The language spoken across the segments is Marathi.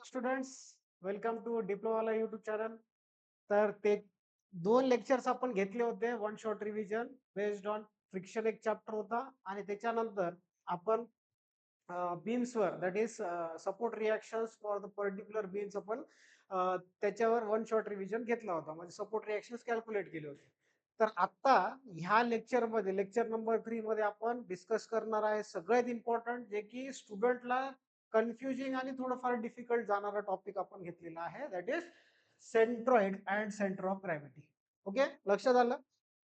स्टुडंट्स, वेलकम टू डिप्लोमाला यूट्यूब चॅनल. तर ते दोन लेक्चर्स आपण घेतले होते. One short revision based on friction एक चॅप्टर होता आणि त्याच्यानंतर आपण बीम्सवर that is support reactions for the particular beams आपण त्याच्यावर वन शॉर्ट रिव्हिजन घेतला होता, म्हणजे सपोर्ट रिॲक्शन्स कॅल्क्युलेट केले होते. तर आता ह्या लेक्चरमध्ये लेक्चर नंबर 3 मध्ये आपण डिस्कस करणार आहे सगळ्यात इम्पॉर्टंट, जे की स्टुडंटला कन्फ्युजिंग आणि थोडंफार डिफिकल्ट जाणारा टॉपिक आपण घेतलेला आहे, that is centroid and centre of gravity. Okay, लक्षात आलं?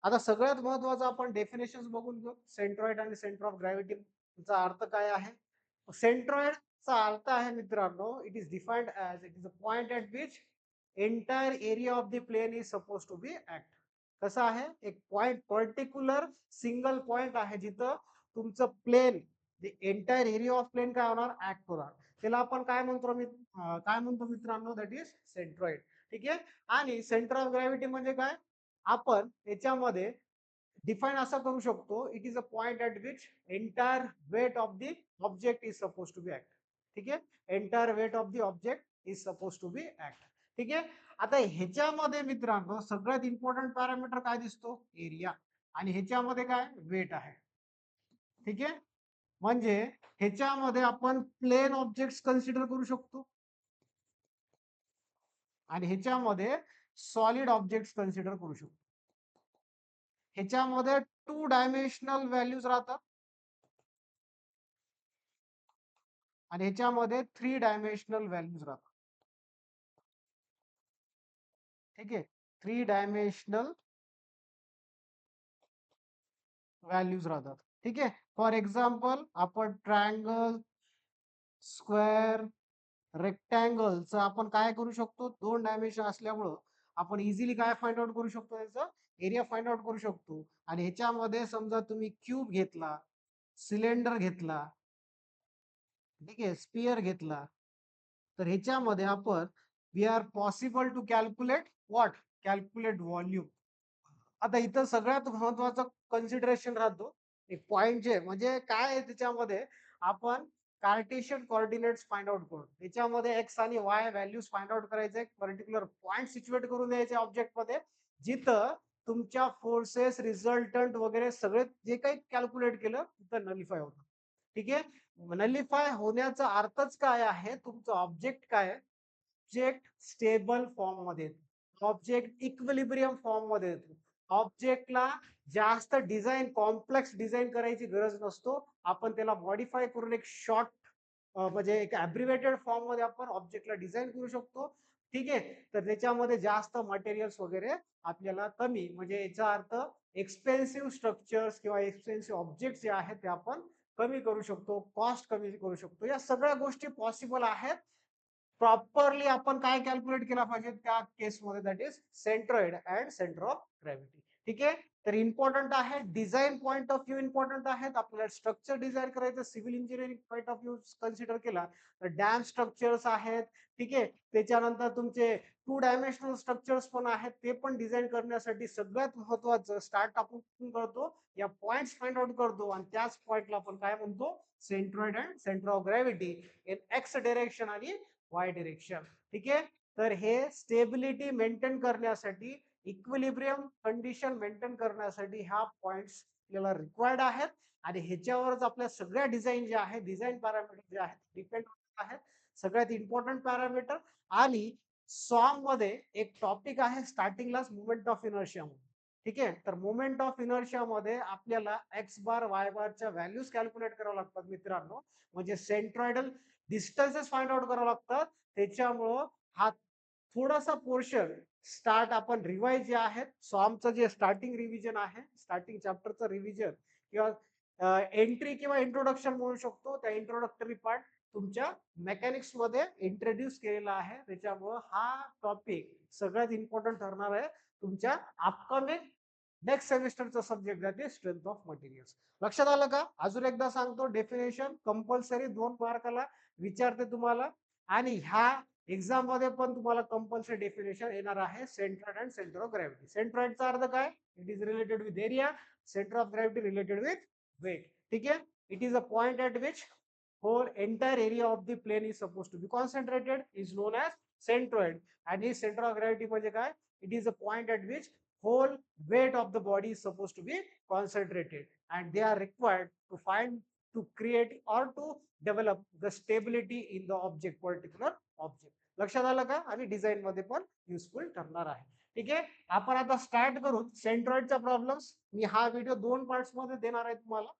आता सगळ्यात महत्वाचं आपण डेफिनेशन्स बघून घेऊ. सेंट्रॉइड आणि सेंटर ऑफ ग्रॅव्हिटीचा अर्थ काय आहे? सेंट्रॉइडचा अर्थ आहे मित्रांनो, it is defined as it is a point at which entire area of the plane is suppose to be act. कसं आहे? एक पॉइंट, पर्टिक्युलर सिंगल पॉइंट आहे जिथं तुमचं plane, the entire area of plane काय होणार? ऍक्ट होणार. त्याला आपण काय म्हणतो काय म्हणतो मित्रांनो? That is centroid. ठीक आहे. आणि सेंटर ऑफ ग्रॅव्हिटी म्हणजे काय? आपण याच्यामध्ये डिफाइन असा करू शकतो, it is a point at which entire weight of the object is suppose to be act. ठीक आहे. Entire weight of the object is suppose to be act. ठीक आहे. आता ह्याच्यामध्ये मित्रांनो सगळ्यात इम्पॉर्टंट पॅरामीटर काय दिसतो? एरिया. आणि ह्याच्यामध्ये काय? वेट आहे. ठीक आहे. म्हणजे ह्याच्यामध्ये आपण प्लेन ऑब्जेक्ट्स कन्सिडर करू शकतो आणि ह्याच्यामध्ये सॉलिड ऑब्जेक्ट्स कन्सिडर करू शकतो. ह्याच्यामध्ये 2 डायमेन्शनल व्हॅल्यूज राहतात आणि ह्याच्यामध्ये 3 डायमेन्शनल व्हॅल्यूज राहतात. ठीक आहे. 3 डायमेन्शनल व्हॅल्यूज राहतात. ठीक आहे. फॉर एक्झाम्पल आपण ट्रायंगल, स्क्वेअर, रेक्टँगलचं आपण काय करू शकतो? 2 डायमेन्शन असल्यामुळं आपण इझिली काय फाइंड आउट करू शकतो? याचा एरिया फाइंड आउट करू शकतो. आणि ह्याच्यामध्ये समजा तुम्ही क्यूब घेतला, सिलेंडर घेतला, ठीक आहे, स्पियर घेतला, तर ह्याच्यामध्ये आपण we are possible to calculate what? Calculate volume. आता इथं सगळ्यात महत्वाचं कन्सिडरेशन राहतो एक पॉइंट, जे म्हणजे काय आहे त्याच्यामध्ये आपण कार्टेशियन कोऑर्डिनेट्स फाइंड आउट करू. त्याच्यामध्ये एक्स आणि वाय व्हॅल्यूज फाइंड आउट करायचे, एक पर्टिक्युलर पॉइंट सिच्युएट करून द्यायचे ऑब्जेक्ट मध्ये, जिथं तुमच्या फोर्सेस, रिझल्टंट वगैरे सगळे जे काही कॅल्क्युलेट केलं तिथं नलिफाय होतं. ठीक आहे. नलिफाय होण्याचा अर्थच काय आहे? तुमचं ऑब्जेक्ट काय आहे? ऑब्जेक्ट स्टेबल फॉर्म मध्ये येतो, ऑब्जेक्ट इक्विलिब्रियम फॉर्म मध्ये येतो. ऑब्जेक्टला जास्त डिझाईन, कॉम्प्लेक्स डिझाईन करायची गरज नसतो. आपण त्याला मॉडिफाय करून एक शॉर्ट, म्हणजे एक ॲब्रिव्हिएटेड फॉर्म मध्ये आपण ऑब्जेक्टला डिझाईन करू शकतो. ठीक आहे. तर त्याच्यामध्ये जास्त मटेरियल्स वगैरे आपल्याला कमी, म्हणजे याचा अर्थ एक्सपेन्सिव्ह स्ट्रक्चर्स किंवा एक्सपेन्सिव्ह ऑब्जेक्ट जे आहेत ते आपण कमी करू शकतो, कॉस्ट कमी करू शकतो. या सगळ्या गोष्टी पॉसिबल आहेत. प्रॉपरली आपण काय कॅल्क्युलेट केला पाहिजे त्या केसमध्ये, that is centroid and centre of gravity. ठीक आहे. तर इम्पॉर्टंट आहे, design point of view important आहेत. आपल्याला स्ट्रक्चर डिझाईन करायचं, civil engineering point of view consider केला तर डॅम स्ट्रक्चर्स आहेत. ठीक आहे. त्याच्यानंतर तुमचे 2 डायमेन्शनल स्ट्रक्चर्स पण आहेत, ते पण डिझाईन करण्यासाठी सगळ्यात महत्वाचं स्टार्ट आपण कुठून करतो? या पॉइंट्स फाइंड आउट करतो आणि त्याच पॉइंटला आपण काय म्हणतो? Centroid and centre of gravity in x direction आणि वाय डिरेक्शन. ठीक आहे. तर हे स्टेबिलिटी मेंटेन करण्यासाठी, इक्विलिब्रियम कंडिशन मेंटेन करण्यासाठी ह्या पॉइंट्स आपल्याला रिक्वायर्ड आहेत. आणि ह्याच्यावरच आपल्या सगळ्या डिझाईन जे आहे, डिझाईन पॅरामीटर जे आहेत डिपेंड आहेत. सगळ्यात इम्पॉर्टंट पॅरामीटर. आणि सॉम मध्ये एक टॉपिक आहे स्टार्टिंगलाच, मुवमेंट ऑफ इनर्शिया. ठीक आहे. तर मुवमेंट ऑफ इनर्शिया मध्ये आपल्याला एक्स बार, वाय बारच्या व्हॅल्यूज कॅल्क्युलेट करावं लागतात मित्रांनो. म्हणजे सेंट्रॉइडल डिस्टन्सेस फाइंड आउट करावं लागतात. त्याच्यामुळं हा थोडासा पोर्शन स्टार्ट आपण रिवाइज जे आहेत, सॉमचं जे स्टार्टिंग रिव्हिजन आहे, स्टार्टिंग चॅप्टरचं रिव्हिजन किंवा एंट्री किंवा इंट्रोडक्शन म्हणू शकतो, त्या इंट्रोडक्टरी पार्ट तुमच्या मेकॅनिक्स मध्ये इंट्रोड्यूस केलेला आहे. त्याच्यामुळं हा टॉपिक सगळ्यात इम्पॉर्टंट ठरणार आहे तुमच्या अपकमिंग नेक्स्ट सेमिस्टरचा subject, that is strength of materials. लक्षात आलं का? अजून एकदा सांगतो, डेफिनेशन कंपल्सरी 2 मार्काला विचारते तुम्हाला. आणि ह्या एक्झाम मध्ये पण तुम्हाला कंपल्सरी डेफिनेशन येणार आहे, centroid and centre of gravity. सेंट्रॉइडचा अर्थ काय? It is related with area. Centre of gravity related with weight. ठीक आहे. It is a point at which whole entire area of the plane is supposed to be concentrated is known as centroid. And his center of gravity म्हणजे काय? It is a point at which whole weight of the body is supposed to be concentrated, and they are required to find, to create or to develop the stability in the object, particular object. लक्षात आलं का? आणि डिझाईन मध्ये पण युजफुल ठरणार आहे. ठीक आहे, आपण आता स्टार्ट करू सेंट्रॉइडचा प्रॉब्लेम्स. मी हा व्हिडिओ 2 पार्ट्स मध्ये देणार आहे तुम्हाला.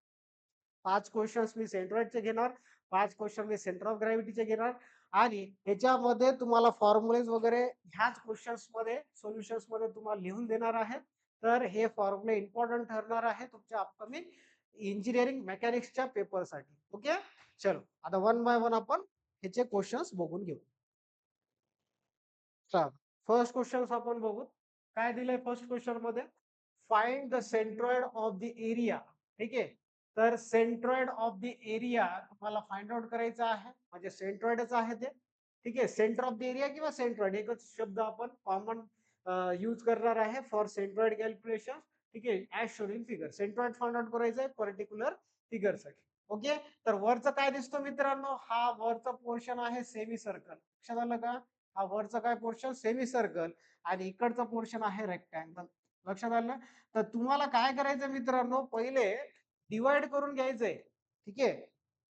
5 क्वेश्चन्स मी सेंट्रॉइडचे घेणार, 5 क्वेश्चन मी सेंटर ऑफ ग्रॅव्हिटीचे घेणार, आणि ह्याच्यामध्ये तुम्हाला फॉर्म्युलेज वगैरे ह्याच क्वेश्चन्स मध्ये सोल्युशन्स मध्ये तुम्हाला लिहून देणार आहे. तर हे फॉर्म्युले इम्पॉर्टंट ठरणार आहे तुमच्या अपकमिंग इंजिनिअरिंग मेकॅनिक्सच्या पेपरसाठी. ओके, चलो आता वन बाय वन आपण ह्याचे क्वेश्चन्स बघून घेऊ. फर्स्ट क्वेश्चन आपण बघू. काय दिलंय फर्स्ट क्वेश्चन मध्ये? Find the centroid of the area. ठीक आहे, तर सेंट्रॉइड ऑफ द एरिया तुम्हाला फाइंड आउट करायचं आहे, म्हणजे सेंट्रॉइडच आहे ते. ठीक आहे, सेंटर ऑफ द एरिया किंवा सेंट्रॉइड एकच शब्द आपण कॉमन यूज करणार आहे फॉर सेंट्रॉइड कॅल्क्युलेशन. ठीक आहे, as shown in figure centroid find out करायचं आहे पर्टिक्युलर फिगर साठी. ओके, तर वरचं काय दिसतो मित्रांनो? हा वरचा पोर्शन आहे सेमी सर्कल. लक्षात आलं का? हा वरचा काय पोर्शन? सेमी सर्कल, आणि इकडचा पोर्शन आहे रेक्टँगल. लक्षात आलं? तर तुम्हाला काय करायचं मित्रांनो, पहिले डिवाइड करून घ्यायचंय. ठीक आहे,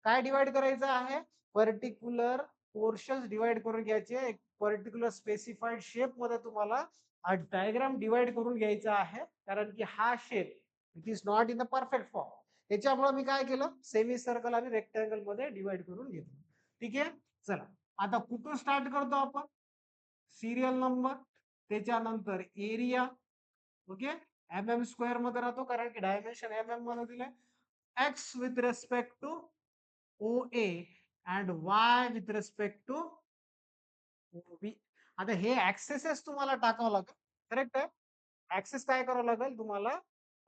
काय डिवाइड करायचं आहे? पर्टिक्युलर पोर्शन डिवाइड करून घ्यायचे. एक पर्टिक्युलर स्पेसिफाईड शेप मध्ये तुम्हाला हा डायग्राम डिवाइड करून घ्यायचा आहे, कारण की हा shape it is not in the perfect form. त्याच्यामुळे मी काय केलं, सेमी सर्कल आणि रेक्टँगल मध्ये डिवाइड करून घेतलं. ठीक आहे, चला आता कुठून स्टार्ट करतो आपण? सिरियल नंबर, त्याच्यानंतर area. Okay, M M square मध्ये राहतो कारण की डायमेन्शन एम एम मध्ये दिलंय. X with respect to O A and Y with respect to O B. आता हे ऍक्सेसेस तुम्हाला टाकावं लागेल. करेक्ट आहे, ऍक्सेस काय करावं लागेल तुम्हाला?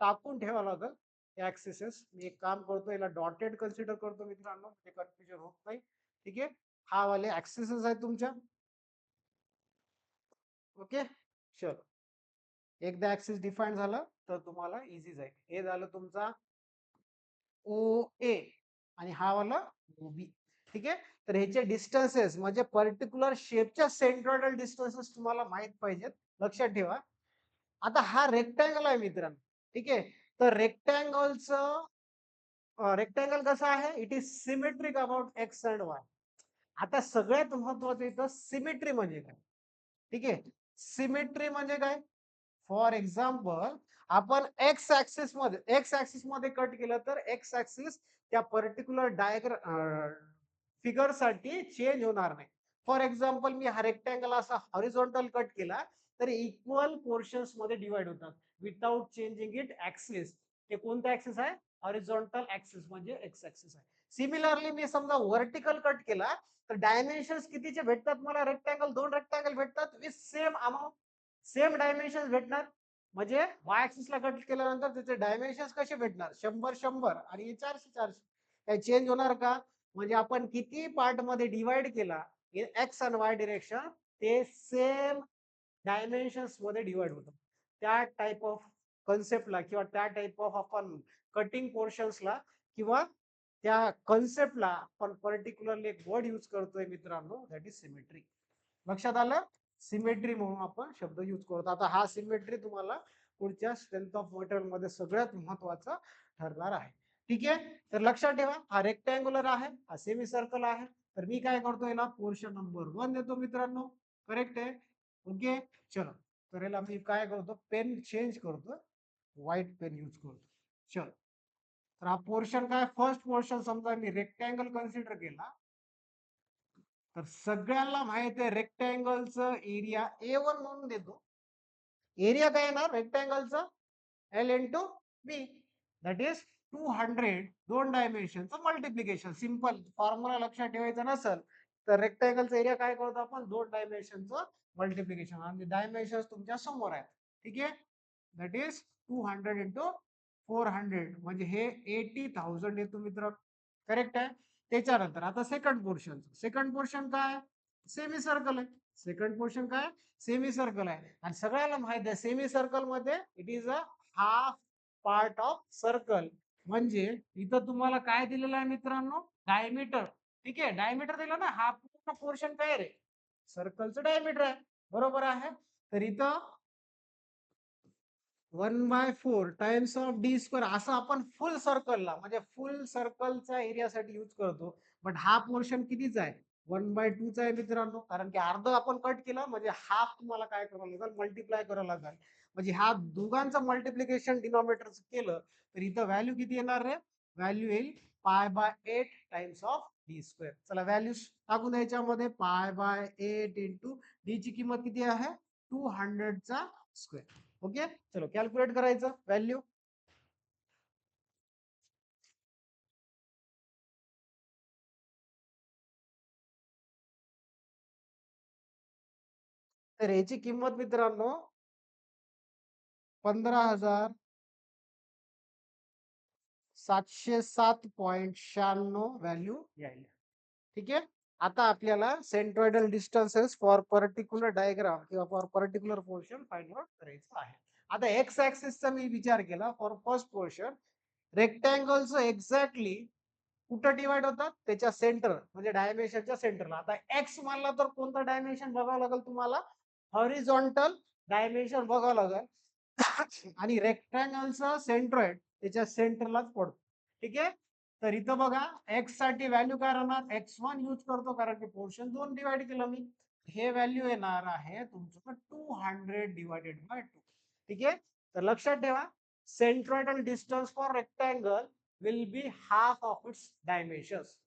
टाकून ठेवावं लागेल ऍक्सेसेस. मी एक काम करतो, याला डॉटेड कन्सिडर करतो मित्रांनो, म्हणजे कन्फ्युजन होत नाही. ठीक आहे, हा वाले ऍक्सेसेस आहेत तुमच्या. ओके, चलो एकदा ऍक्सिस डिफाईन झालं तर तुम्हाला इझी जाईल. हे झालं तुमचा ओ ए आणि हा वाला ओ बी. ठीक आहे, तर ह्याचे डिस्टन्सेस म्हणजे पर्टिक्युलर शेपच्या सेंट्रॉइडल डिस्टन्सेस तुम्हाला माहित पाहिजेत. लक्षात ठेवा. आता हा रेक्टँगल आहे मित्रांनो. ठीक आहे, तर रेक्टँगलचं रेक्टँगल कसं आहे? It is symmetric about x and Y. आता सगळ्यात महत्वाचं इथं सिमेट्री म्हणजे काय? ठीक आहे, सिमेट्री म्हणजे काय? फॉर एक्झाम्पल आपण एक्स ऍक्सिस मध्ये कट केलं तर एक्स ऍक्सिस त्या पर्टिक्युलर फिगर साठी चेंज होणार नाही. फॉर एक्झाम्पल मी हा रेक्टँगल असा हॉरिझॉन्टल कट केला तर इक्वल पोर्शन्स मध्ये डिवाइड होतात विदाउट चेंजिंग इट ऍक्सिस. ते कोणता ऍक्सिस आहे? हॉरिझॉन्टल ऍक्सिस म्हणजे एक्स ऍक्सिस आहे. सिमिलरली मी समजा व्हर्टिकल कट केला तर डायमेन्शन्स कितीचे भेटतात मला? रेक्टँगल, 2 रेक्टँगल भेटतात with same amount, same dimension भेटणार. म्हणजे वाय ऍक्सिस ला कट केल्यानंतर त्याचे डायमेन्शन कसे भेटणार? 100-100 आणि हे 400-400. काही चेंज होणार का? म्हणजे आपण किती पार्ट मध्ये डिवाइड केला एक्स आणि वाय डिरेक्शन, ते सेम डायमेन्शन्स मध्ये डिवाइड होतं. त्या टाइप ऑफ कन्सेप्टला किंवा त्या टाइप ऑफ आपण कटिंग पोर्शन्सला किंवा त्या कन्सेप्टला आपण पर्टिक्युलरली एक वर्ड यूज करतोय मित्रांनो, दॅट इज सिमेट्री. लक्षात आलं? सिमेट्री म्हणून आपण शब्द यूज करतो. आता हा सिमेट्री तुम्हाला पुढच्या स्ट्रेंथ ऑफ मटेरियल मध्ये सगळ्यात महत्वाचा ठरणार आहे. ठीक आहे, तर लक्षात ठेवा हा रेक्टँग्युलर आहे, हा सेमी सर्कल आहे. तर मी काय करतो, याला पोर्शन नंबर 1 देतो मित्रांनो. करेक्ट आहे. ओके, चलो तर याला मी काय करतो, पेन चेंज करतो, व्हाईट पेन यूज करतो. चलो, तर हा पोर्शन काय? फर्स्ट पोर्शन समजा मी रेक्टँगल कन्सिडर केला तर सगळ्यांना माहित आहे रेक्टँगलचं एरिया A1 म्हणून देतो. एरिया काय येणार रेक्टँगलचं? L into b, that is 200. 2 डायमेन्शनचं मल्टिप्लिकेशन. सिंपल फॉर्म्युला लक्षात ठेवायचा नसेल तर रेक्टँगलचा एरिया काय करतो आपण? 2 डायमेन्शनचं मल्टिप्लिकेशन, आणि डायमेन्शन तुमच्या समोर आहे. ठीक आहे, दॅट इज 200 इंटू 400 म्हणजे हे 80,000 येतो मित्र. करेक्ट आहे. त्याच्यानंतर आता सेकंड पोर्शन काय? सेमी सर्कल आहे. सेकंड पोर्शन काय? सेमी सर्कल आहे, आणि सगळ्याला माहित आहे सेमी सर्कल मध्ये it is a half part of circle. म्हणजे इथं तुम्हाला काय दिलेलं आहे मित्रांनो? डायमीटर, ठीक आहे, डायमीटर दिलं ना, हा पूर्ण पोर्शन काय रे, सर्कलचं डायमीटर आहे, बरोबर आहे. तर इथं 1/4 टाइम्स ऑफ डी स्क्वेअर असं आपण फुल सर्कलला म्हणजे फुल सर्कलच्या एरियासाठी यूज करतो. बट हा पोर्शन कितीचा आहे, 1/2चा आहे मित्रांनो, कारण की अर्ध आपण कट केला म्हणजे हाफ तुम्हाला काय करावं लागेल, मल्टिप्लाय करावं लागेल. म्हणजे ह्या दोघांचं मल्टिप्लिकेशन डिनॉमिनेटरचं केलं तर इथं व्हॅल्यू किती येणार रे, व्हॅल्यू येईल π/8 टाइम्स ऑफ डी स्क्वेअर. चला व्हॅल्यूज टाकून याच्यामध्ये, π/8 इंटू डी ची किंमत किती आहे, 200चा स्क्वेअर. ओके, चलो कॅल्क्युलेट करायचं व्हॅल्यू. तर याची किंमत मित्रांनो 15,707.96 व्हॅल्यू यायला. ठीक आहे. आता आपल्याला centroidal distances for particular diagram किंवा for particular portion find out करायचं आहे. आता एक्स ऍक्सिसचा मी विचार केला फॉर फर्स्ट पोर्शन, रेक्टँगलचं एक्झॅक्टली कुठं डिवाइड होतात, त्याच्या सेंटर म्हणजे डायमेन्शनच्या सेंटरला. आता एक्स मानला तर कोणतं डायमेन्शन बघावं लागेल तुम्हाला, हॉरिझॉन्टल डायमेन्शन बघावं लागेल. आणि रेक्टँगलचं सेंट्रॉइड त्याच्या सेंटरलाच पडतो. ठीक आहे. तर इथं बघा एक्स साठी व्हॅल्यू काय राहणार, x1 यूज करतो कारण की पोर्शन 2 डिवाइड केलं मी. हे व्हॅल्यू येणार आहे तुमचं 200/2. ठीक आहे. तर लक्षात ठेवा, centroidal distance for rectangle will be half of its dimensions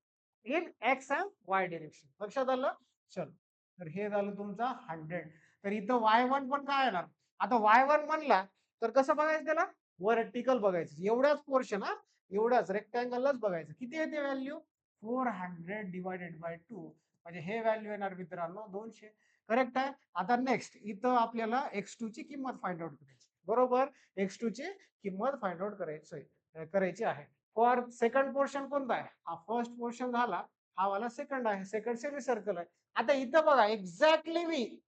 in x and y direction. लक्षात आलं. चल, तर हे झालं तुमचा 100. तर इथं y1 पण काय येणार, आता y1 म्हणला तर कसं बघायचं त्याला, वर्टिकल बघायचं, एवढ्याच पोर्शन, हा एवढ्याच रेक्टँगललाच बघायचं. किती येते व्हॅल्यू, 400/2, म्हणजे हे व्हॅल्यू येणार मित्रांनो 200. करेक्ट आहे. आता नेक्स्ट इथं आपल्याला x2 ची किंमत फाइंड आउट करायची, बरोबर, x2 ची किंमत फाइंड आउट करायची आहे. फॉर सेकंड पोर्शन कोणता आहे, हा फर्स्ट पोर्शन झाला, हा वाला सेकंड आहे, सेकंड सेमी सर्कल आहे. आता इथं बघा एक्झॅक्टली मी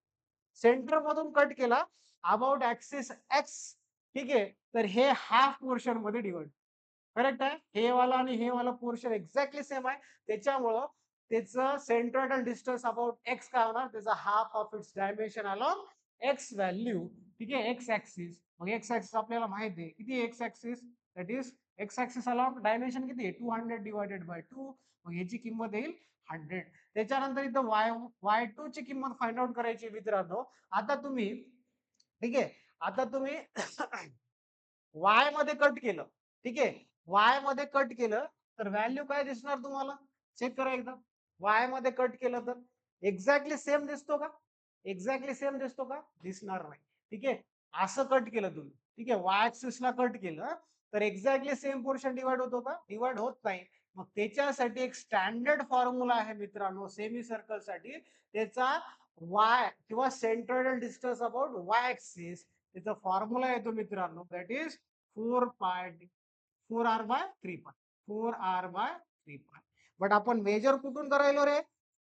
सेंटर मधून कट केला अबाउट ऍक्सिस एक्स. ठीक आहे. तर हे हाफ पोर्शन मध्ये डिवाइड, करेक्ट आहे. हे वाला आणि हे वाला पोर्शन एक्झॅक्टली सेम आहे, त्याच्यामुळं त्याचं सेंट्रॉइडल डिस्टन्स अबाउट एक्स काय होणार, त्याचा half of its dimension along x value. ठीक आहे, एक्स ऍक्सिस. मग एक्स ऍक्सिस आपल्याला माहिती आहे किती, x axis that is x axis along dimension किती आहे, 200/2. मग याची किंमत येईल 100. त्याच्यानंतर इथं y2 ची किंमत फाइंड आउट करायची मित्रांनो. आता तुम्ही, ठीक आहे, आता तुम्ही वाय मध्ये कट केलं, ठीक आहे, वाय मध्ये कट केलं तर व्हॅल्यू काय दिसणार तुम्हाला, चेक करा एकदा. वाय मध्ये कट केलं तर एक्झॅक्टली सेम दिसतो का, एक्झॅक्टली सेम दिसतो का, दिसणार नाही. ठीक आहे. असं कट केलं तुम्ही, ठीक आहे, वाय ऍक्सिसला कट केलं तर एक्झॅक्टली सेम पोर्शन डिवाइड होतो का, डिवाइड होत नाही. मग त्याच्यासाठी एक स्टँडर्ड फॉर्म्युला आहे मित्रांनो सेमी सर्कल साठी, त्याचा वाय किंवा centroidal distance about y axis, त्याचा फॉर्म्युला येतो मित्रांनो, that is 4r/3π, 4r/3π. But आपण मेजर कुठून करायलो रे,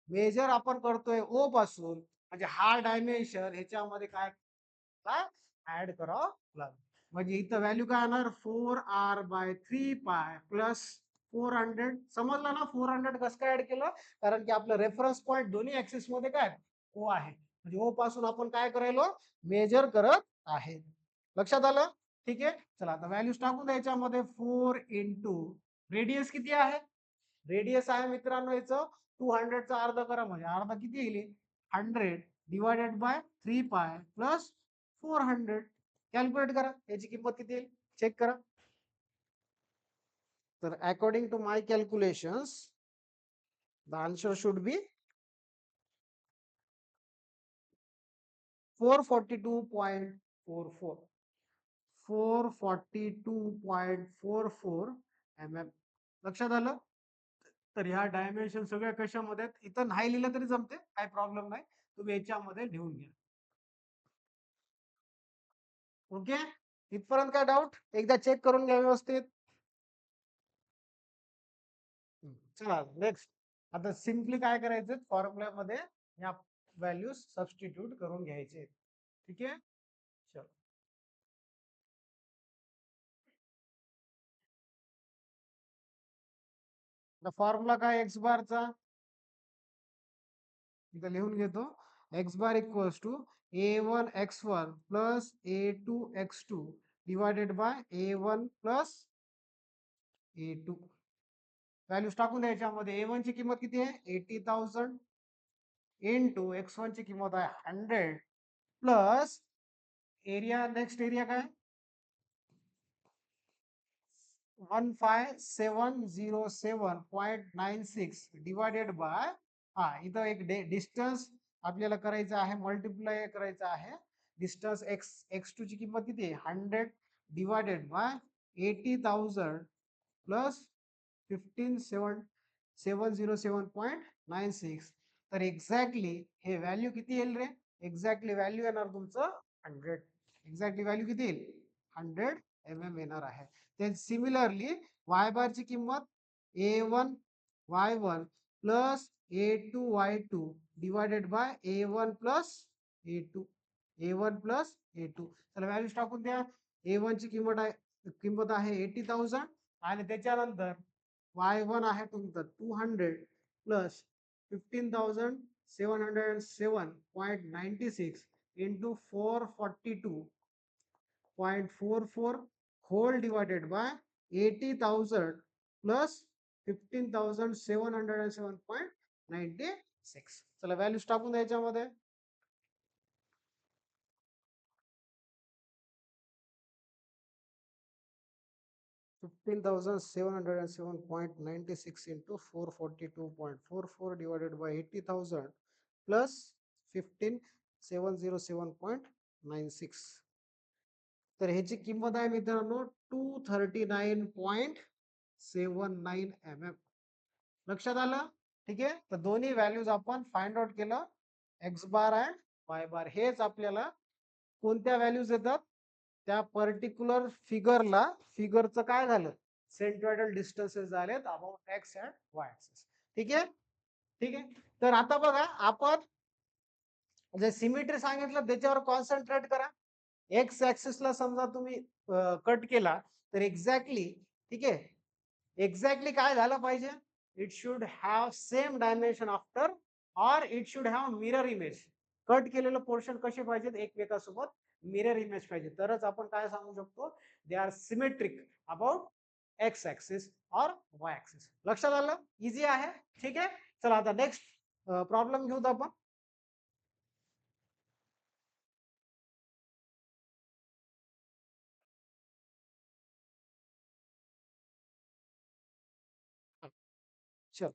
मेजर आपण करतोय ओ पासून, म्हणजे हा डायमेन्शन ह्याच्यामध्ये काय ऍड करावं लागेल. म्हणजे इथं व्हॅल्यू काय येणार, 4r/3π प्लस 400. समजलं ना, 400 कसं काय ऍड केलं, कारण की आपलं रेफरन्स पॉईंट दोन्ही ऍक्सिस मध्ये काय ओ आहे, म्हणजे ओ पासून आपण काय करायलो, मेजर करत आहे. लक्षात आलं. ठीक आहे. चला आता व्हॅल्यूज टाकून द्यायच्यामध्ये, 4 इंटू रेडियस किती आहे, रेडियस आहे मित्रांनो याचं 200चा अर्धा करा म्हणजे अर्धा किती येईल, 100/3π प्लस 400. कॅल्क्युलेट करा याची किंमत किती येईल, चेक करा. तर according to my calculations the answer should be 442.44, 442.44 mm. लक्षात आलं. तर ह्या डायमेन्शन सगळ्या कशामध्ये आहेत, इथं नाही लिहिलं तरी जमते, काही प्रॉब्लेम नाही, तुम्ही याच्यामध्ये लिहून घ्या. ओके, इथपर्यंत काय डाऊट, एकदा चेक करून घ्या व्यवस्थित. चला नेक्स्ट, आता सिम्पली काय करायचं, फॉर्म्युल्यामध्ये या व्हॅल्यूज सबस्टिट्यूट करून घ्यायचे. ठीक आहे. चलो, फॉर्म्युला काय एक्स बारचा, इथं लिहून घेतो. X bar equals to a1 x1 plus a2 x2 divided by a1 plus a2. Values टाकून द्यायच्यामध्ये. a1 ची किंमत किती आहे 80,000 इंटू x1 ची किंमत आहे 100 प्लस एरिया, नेक्स्ट एरिया काय 15,707.96 डिवायडेड बाय, हा इथं एक डिस्टन्स आपल्याला करायचं आहे, मल्टिप्लाय करायचं आहे. डिस्टन्स x2 ची किंमत किती आहे 100 डिवायडेड बाय 80,000 प्लस 15,707.96. तर एक्झॅक्टली हे व्हॅल्यू किती येईल रे, एक्झॅक्टली व्हॅल्यू येणार तुमचं 100. एक्झॅक्टली व्हॅल्यू किती येईल 100 mm येणार आहे. then similarly y bar ची किंमत a1 y1 plus a2 y2 divided by a1 plus a2, a1 plus a2. चला व्हॅल्यूज टाकून द्या. a1 ची किंमत आहे 80,000 आणि त्याच्यानंतर y1 आहे तुमचं 200 plus 15,707.96 into 442.44 whole divided by 80,000 plus 15,707.96. चला व्हॅल्यूज टाकून द्यायच्यामध्ये. 15,707.96 into 442.44 divided by 80,000 plus 15,707.96. तर ह्याची किंमत आहे मित्रांनो 239.79 mm. लक्षात आलं. ठीक आहे. तर दोन्ही व्हॅल्यूज आपण फाइंड आउट केलं, एक्स बार अँड वाय बार. हेच आपल्याला कोणत्या व्हॅल्यूज येतात त्या पर्टिक्युलर फिगरला, फिगरचं काय झालं सेंट्रॉइडल डिस्टन्सेस झालेत about x and Y axis. ठीक आहे. ठीक आहे. तर आता बघा आपण जे सिमेट्री सांगितलं त्याच्यावर कॉन्सन्ट्रेट करा. एक्स ऍक्सिसला समजा तुम्ही कट केला तर एक्झॅक्टली, ठीक आहे, एक्झॅक्टली काय झालं पाहिजे, it should have same dimension after और it should have mirror image. Cut केलेलं पोर्शन कसे पाहिजेत एकमेकासोबत मिरर इमेज पाहिजे, तरच आपण काय सांगू शकतो they are symmetric about x axis और वाय ऍक्सिस. लक्षात आलं. इझी आहे. ठीक आहे. चला आता नेक्स्ट प्रॉब्लेम घेऊत आपण. चल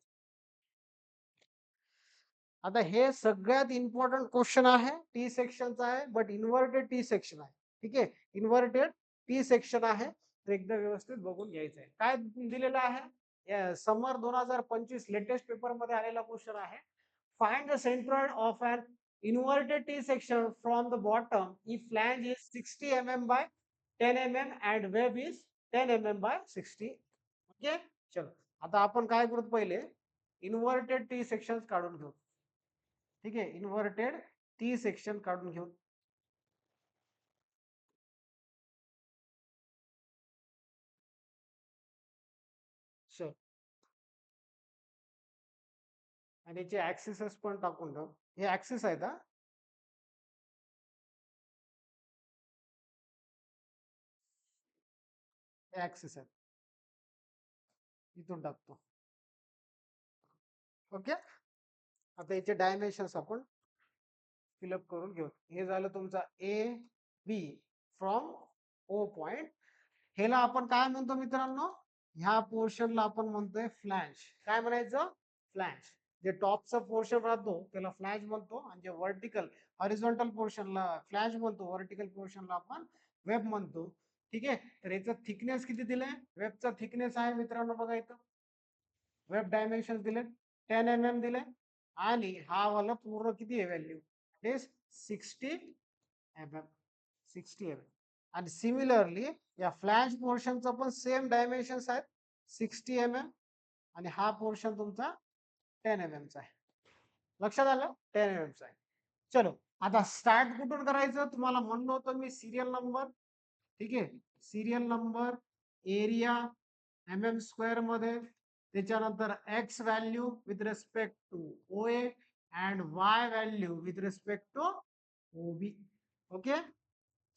आता हे सगळ्यात इम्पॉर्टंट क्वेश्चन आहे, टी सेक्शनचा आहे, बट इन्व्हर्टेड टी सेक्शन आहे. ठीक आहे. इन्व्हर्टेड टी सेक्शन आहे, तर एकदा व्यवस्थित बघून घ्यायचं आहे. काय दिलेलं आहे समर 2025 लेटेस्ट पेपर मध्ये आलेला क्वेश्चन आहे. Find the centroid of an inverted T section from the bottom if flange is 60 mm by 10 mm and web is 10 mm by 60. Okay. चलो आता आपण काय करू, पहिले इन्व्हर्टेड टी सेक्शन काढून घेऊ. ठीक आहे. इन्व्हर्टेड टी सेक्शन काढून घेऊ. चल आणि याचे ऍक्सिसेस पण टाकून ठेव. हे ऍक्सिस आहेत हा, हे ऍक्सिस आहेत, इथून टाकतो. ओके. आता याचे डायमेन्शन्स आपण फिलअप करून घेऊ. हे झालं तुमचा A B from O point. ह्याला आपण काय म्हणतो मित्रांनो, ह्या पोर्शनला आपण म्हणतोय फ्लॅंज. काय म्हणायचं, फ्लॅंज. जे टॉपचा पोर्शन राहतो त्याला फ्लॅंज म्हणतो, आणि जे व्हर्टिकल हॉरिझॉन्टल पोर्शनला फ्लॅंज म्हणतो, व्हर्टिकल पोर्शनला आपण वेब म्हणतो. ठीक आहे. तर याचा थिकनेस किती दिलाय, वेबचा थिकनेस आहे मित्रांनो बघा इथं, वेब डायमेन्शन दिले 10 mm दिले, आणि हा वाला पूर्ण किती आहे व्हॅल्यू इज 60 mm, 60 mm. आणि सिमिलरली या फ्लॅश पोर्शनचा पण सेम डायमेन्शन्स आहेत 60 mm, आणि हा पोर्शन तुमचा 10 mm चा आहे. लक्षात आलं, 10 mm चा आहे. चलो आता स्टार्ट कुठून करायचं, तुम्हाला म्हणलं होतं मी सिरियल नंबर. ठीक आहे. Serial number, area mm square मध्ये, त्याच्यानंतर X value with respect to O A and Y value with respect to O B. Okay,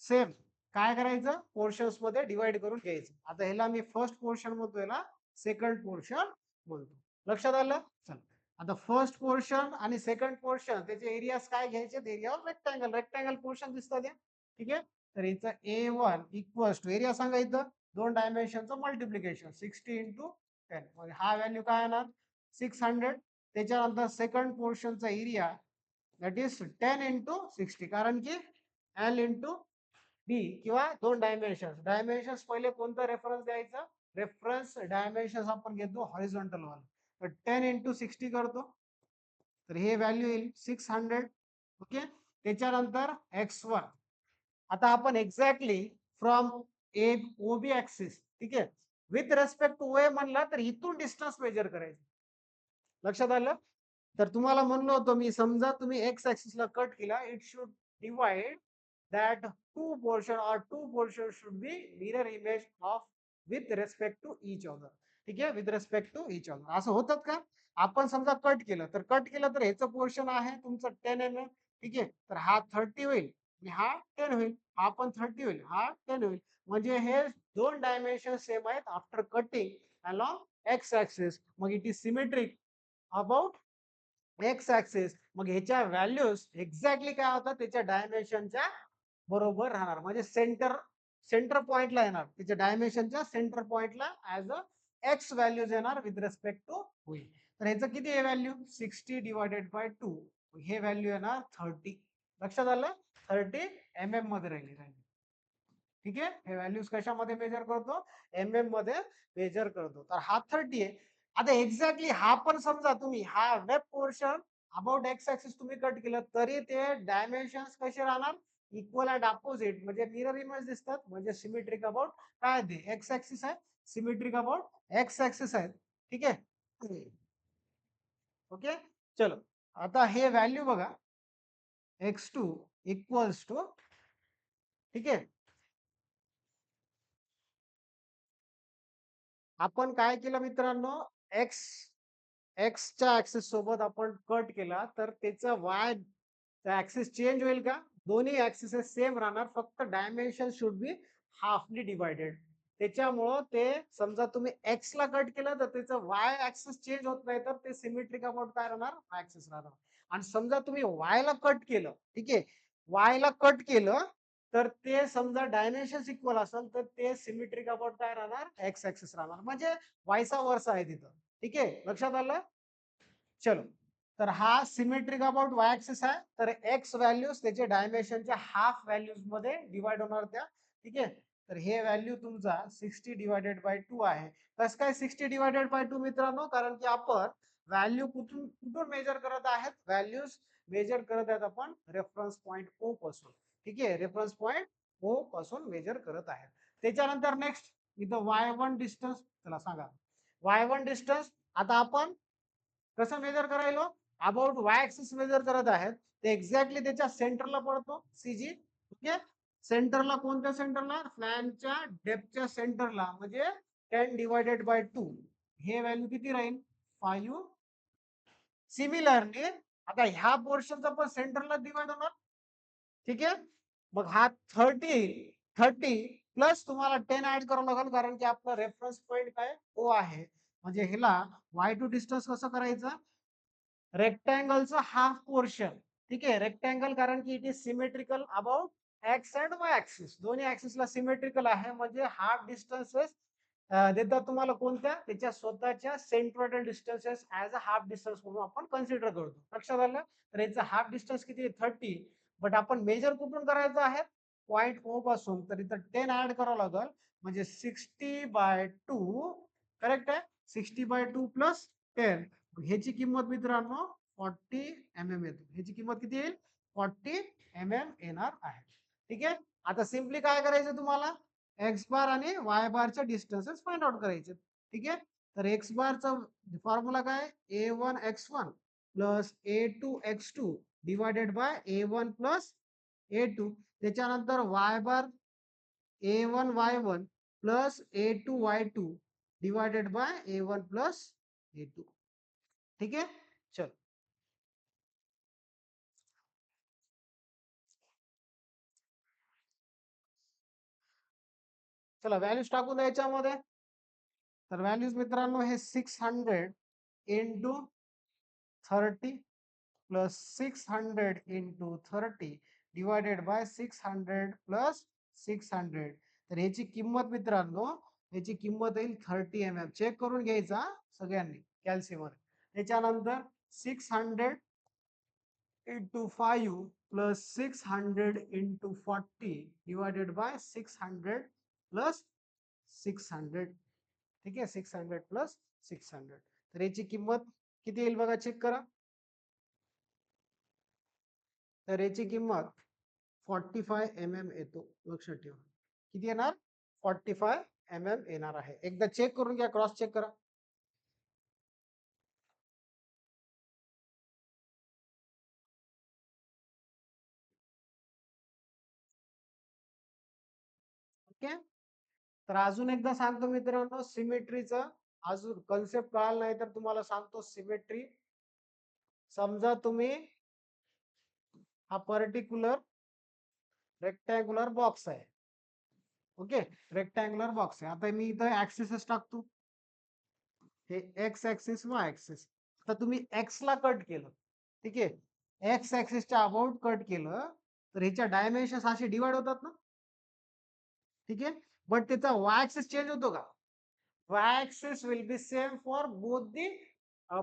same काय करायचं, पोर्शन्स मध्ये डिवाइड करून घ्यायचं. आता ह्याला मी फर्स्ट पोर्शन म्हणतो, ह्याला सेकंड पोर्शन म्हणतो. लक्षात आलं? चल, आता फर्स्ट पोर्शन आणि सेकंड पोर्शन त्याचे एरियाज काय घ्यायचे, area of rectangle. Rectangle portion दिसतात या, ठीक आहे. तर इथं A1 इक्वल्स टू एरिया सांगा, इथं दोन डायमेन्शनचं मल्टिप्लिकेशन 60 इंटू 10, म्हणजे हा व्हॅल्यू काय येणार 600. त्याच्यानंतर सेकंड पोर्शनचा एरिया दॅट इज 10 इंटू 60, कारण की L इंटू डी किंवा दोन डायमेन्शन. डायमेन्शन पहिले कोणतं रेफरन्स द्यायचं, रेफरन्स डायमेन्शन आपण घेतो हॉरिझॉन्टल वाला. तर 10 इंटू 60 करतो, तर हे व्हॅल्यू येईल 600. ओके, त्याच्यानंतर x1. आता आपण exactly from A O B axis, ठीक आहे, विथ रेस्पेक्ट टू ए म्हणला तर इथून डिस्टन्स मेजर करायचं. लक्षात आलं? तर तुम्हाला म्हणलो होतो मी, समजा तुम्ही एक्स ऍक्सिसला कट केला, it should divide that two portion should be mirror image of with respect to each other. ठीक आहे, with respect to each other. असं होतात का, आपण समजा कट केलं, तर कट केलं तर ह्याचं पोर्शन आहे तुमचं 10 mm, ठीक आहे, तर हा 30 होईल आणि हा 10 होईल, हा पण 30 होईल, हा 10 होईल. म्हणजे हे दोन डायमेन्शन सेम आहेत after cutting along x axis. मग it is symmetric about x axis. मग ह्याच्या व्हॅल्यूज एक्झॅक्टली काय होतात, त्याच्या डायमेन्शनच्या बरोबर राहणार. म्हणजे सेंटर सेंटर पॉइंटला येणार, त्याच्या डायमेन्शनच्या सेंटर पॉइंटला ऍज अ एक्स व्हॅल्यूज येणार विथ रिस्पेक्ट टू होईल. तर ह्याचं किती आहे व्हॅल्यू, 60 डिवायडेड बाय 2, हे व्हॅल्यू येणार 30. लक्षात आलं? 30 मध्ये राहिली. ठीक आहे, हे व्हॅल्यूज कशामध्ये मेजर करतो, मध्ये मेजर करतो. तर हा 30 आहे. आता एक्झॅक्टली हा पण समजा तुम्ही हा web portion about x axis तुम्ही कट केलं, तरी ते डायमेन्शन्स कसे राहणार, इक्वल अँड अपोजिट, म्हणजे मिरर इमेज दिसतात. म्हणजे सिमेट्रिक अबाउट काय ते एक्स ऍक्सिस आहे, सिमेट्रिक अबाउट एक्स ऍक्सिस आहे. ठीक आहे, ओके. चलो, आता हे व्हॅल्यू बघा, x2 इक्वल्स टू, ठीक आहे, आपण काय केलं मित्रांनो, एक्स एक्सच्या ऍक्सिस सोबत आपण कट केला, तर त्याचा वाय ऍक्सिस चेंज होईल का, दोन्ही ऍक्सिसेस सेम राहणार, फक्त डायमेन्शन शुड बी हाफली डिवायडेड. त्याच्यामुळं ते समजा तुम्ही एक्स ला कट केलं तर त्याचं वाय ऍक्सिस चेंज होत नाही, तर ते सिमेट्रिक अबाउट काय राहणार, ऍक्सिस राहणार. आणि समजा तुम्ही वाय ला कट केलं, ठीक आहे, वाय ला कट केलं, तर ते समजा डायमेन्शन इक्वल असेल तर ते सिमेट्रिक अबाउट काय राहणार, एक्स ऍक्सिस राहणार. म्हणजे वायसा वर्सा आहे तिथं. ठीक आहे, लक्षात आलं? चलो, तर हा सिमेट्रिक अबाउट वाय ऍक्सिस आहे, तर एक्स व्हॅल्यूज त्याचे डायमेन्शनच्या हाफ व्हॅल्यूज मध्ये डिवाइड होणार त्या. ठीक आहे, तर हे व्हॅल्यू तुमचा 60 डिवायडेड बाय 2 आहे. कसं काय 60 डिवायडेड बाय 2 मित्रांनो, कारण की आपण व्हॅल्यू कुठून कुठून मेजर करत आहेत, व्हॅल्यूज मेजर करत आहेत आपण रेफरन्स पॉइंट ओ पासून. ठीक आहे, रेफरन्स पॉइंट ओ पासून मेजर करत आहेत. त्याच्यानंतर नेक्स्ट इथं y1 डिस्टन्स, चला सांगा y1 डिस्टन्स. आता आपण कसं मेजर करायलो, अबाउट वाय ऍक्सिस मेजर करत आहेत, ते एक्झॅक्टली त्याच्या सेंटरला पडतो सीजी. ओके, सेंटरला, कोणत्या सेंटरला, फ्लॅनच्या डेप्थच्या सेंटरला, म्हणजे 10 डिवायडेड बाय 2, हे व्हॅल्यू किती राहील, 5. सिमिलरली आता ह्या पोर्शनचा पण सेंटरला डिवाइड होणार. ठीक आहे, मग हा 30 प्लस तुम्हाला 10 ऍड करावं लागेल, कारण की आपला रेफरन्स पॉइंट काय ओ आहे. म्हणजे ह्याला y2 डिस्टन्स कसं करायचं, रेक्टँगलचं हाफ पोर्शन. ठीक आहे, रेक्टँगल कारण की it is symmetrical about x and Y axis, दोन्ही ऍक्सिसला सिमेट्रिकल आहे. म्हणजे हाफ डिस्टन्सेस देतात तुम्हाला कोणत्या, त्याच्या स्वतःच्या centroidal distances as a half distance म्हणून आपण कन्सिडर करतो. लक्षात आलं? तर याचा हाफ डिस्टन्स किती आहे, 30. बट आपण मेजर कुठून करायचं आहे, पॉइंट ओ पासून, तर इथं 10 ऍड करावं लागेल. म्हणजे 60/2 करेक्ट आहे, 60/2 प्लस 10. ह्याची किंमत मित्रांनो 40 येतो. ह्याची किंमत किती येईल, 40 येणार आहे. ठीक आहे, आता सिम्पली काय करायचं तुम्हाला, एक्स बार आणि वाय बारच्या डिस्टन्सेस फाइंड आउट करायचे. ठीक आहे, तर एक्स बारचा फॉर्म्युला काय, A1 x1 plus A2 x2 divided by A1 plus A2. त्याच्यानंतर Y bar A1 y1 plus A2 y2 divided by A1 plus A2. ठीक आहे, चल. चला व्हॅल्यूज टाकून याच्यामध्ये. तर व्हॅल्यूज मित्रांनो हे 600 into 30 plus 600 into 30 divided by 600 plus 600. तर ह्याची किंमत मित्रांनो, ह्याची किंमत येईल 30 चेक करून घ्यायचा सगळ्यांनी कॅल्सीवर. त्याच्यानंतर 600 into 5 plus 600 into 40 divided by 600 plus 600. ठीक आहे, 600 plus 600. तर याची किंमत किती येईल बघा, चेक करा. तर याची किंमत 45 येतो, लक्षात ठेवा. किती येणार? 45 येणार आहे. एकदा चेक करून घ्या, क्रॉस चेक करा. ओके. तर अजून एकदा सांगतो मित्रांनो, सिमेट्रीचं अजून कन्सेप्ट कळाला नाही तर तुम्हाला सांगतो. सिमेट्री, समजा तुम्ही हा पर्टिक्युलर रेक्टँग्युलर बॉक्स आहे. ओके, रेक्टँग्युलर बॉक्स आहे. आता मी इथं ऍक्सिस टाकतो, हे एक्स ऍक्सिस वाय ऍक्सिस. आता तुम्ही एक्स ला कट केलं, ठीक आहे, एक्स ऍक्सिसच्या अबाउट कट केलं तर ह्याच्या डायमेन्शन असे डिवाइड होतात ना, ठीक आहे. बट त्याचा वाय ऍक्सिस चेंज होतो का? Y axis will be same for both the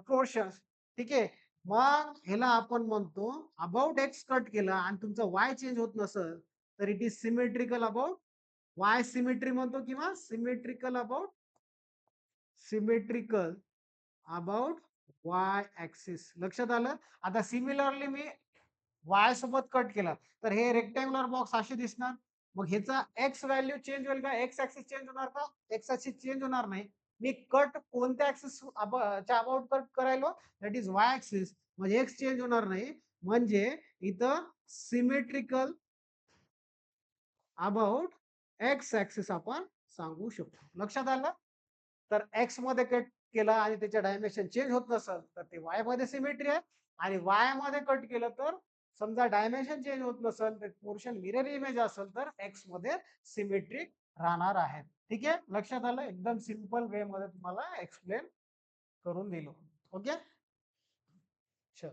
portions. ठीक आहे. मग ह्याला आपण म्हणतो अबाउट एक्स कट केला आणि तुमचा वाय चेंज होत नसेल तर it is symmetrical about Y symmetry म्हणतो, किंवा सिमेट्रिकल अबाउट वाय ऍक्सिस. लक्षात आलं? आता सिमिलरली मी वाय सोबत कट केला तर हे रेक्टँग्युलर बॉक्स असे दिसणार. मग ह्याचा एक्स व्हॅल्यू चेंज होईल का? एक्स ऍक्सिस चेंज होणार का? एक्स ऍक्सिस चेंज होणार नाही. मी कट कोणत्या ऍक्सिस च्या अबाउट कट करायलो? That is y axis. म्हणजे एक्स चेंज होणार नाही. म्हणजे इथं सिमेट्रिकल अबाउट एक्स ऍक्सिस आपण सांगू शकतो. लक्षात आलं? तर एक्स मध्ये कट केला आणि त्याचे डायमेन्शन चेंज होत नसेल तर ते वाय मध्ये सिमेट्री आहे. आणि वाय मध्ये कट केलं तर समजा डायमेन्शन चेंज होत नसेल तर पोर्शन मिरर इमेज असेल तर एक्स मध्ये सिमेट्रिक राहणार आहे. ठीक आहे, लक्षात आलं? एकदम सिंपल वे मध्ये तुम्हाला एक्सप्लेन करून दिलो. ओके, चल.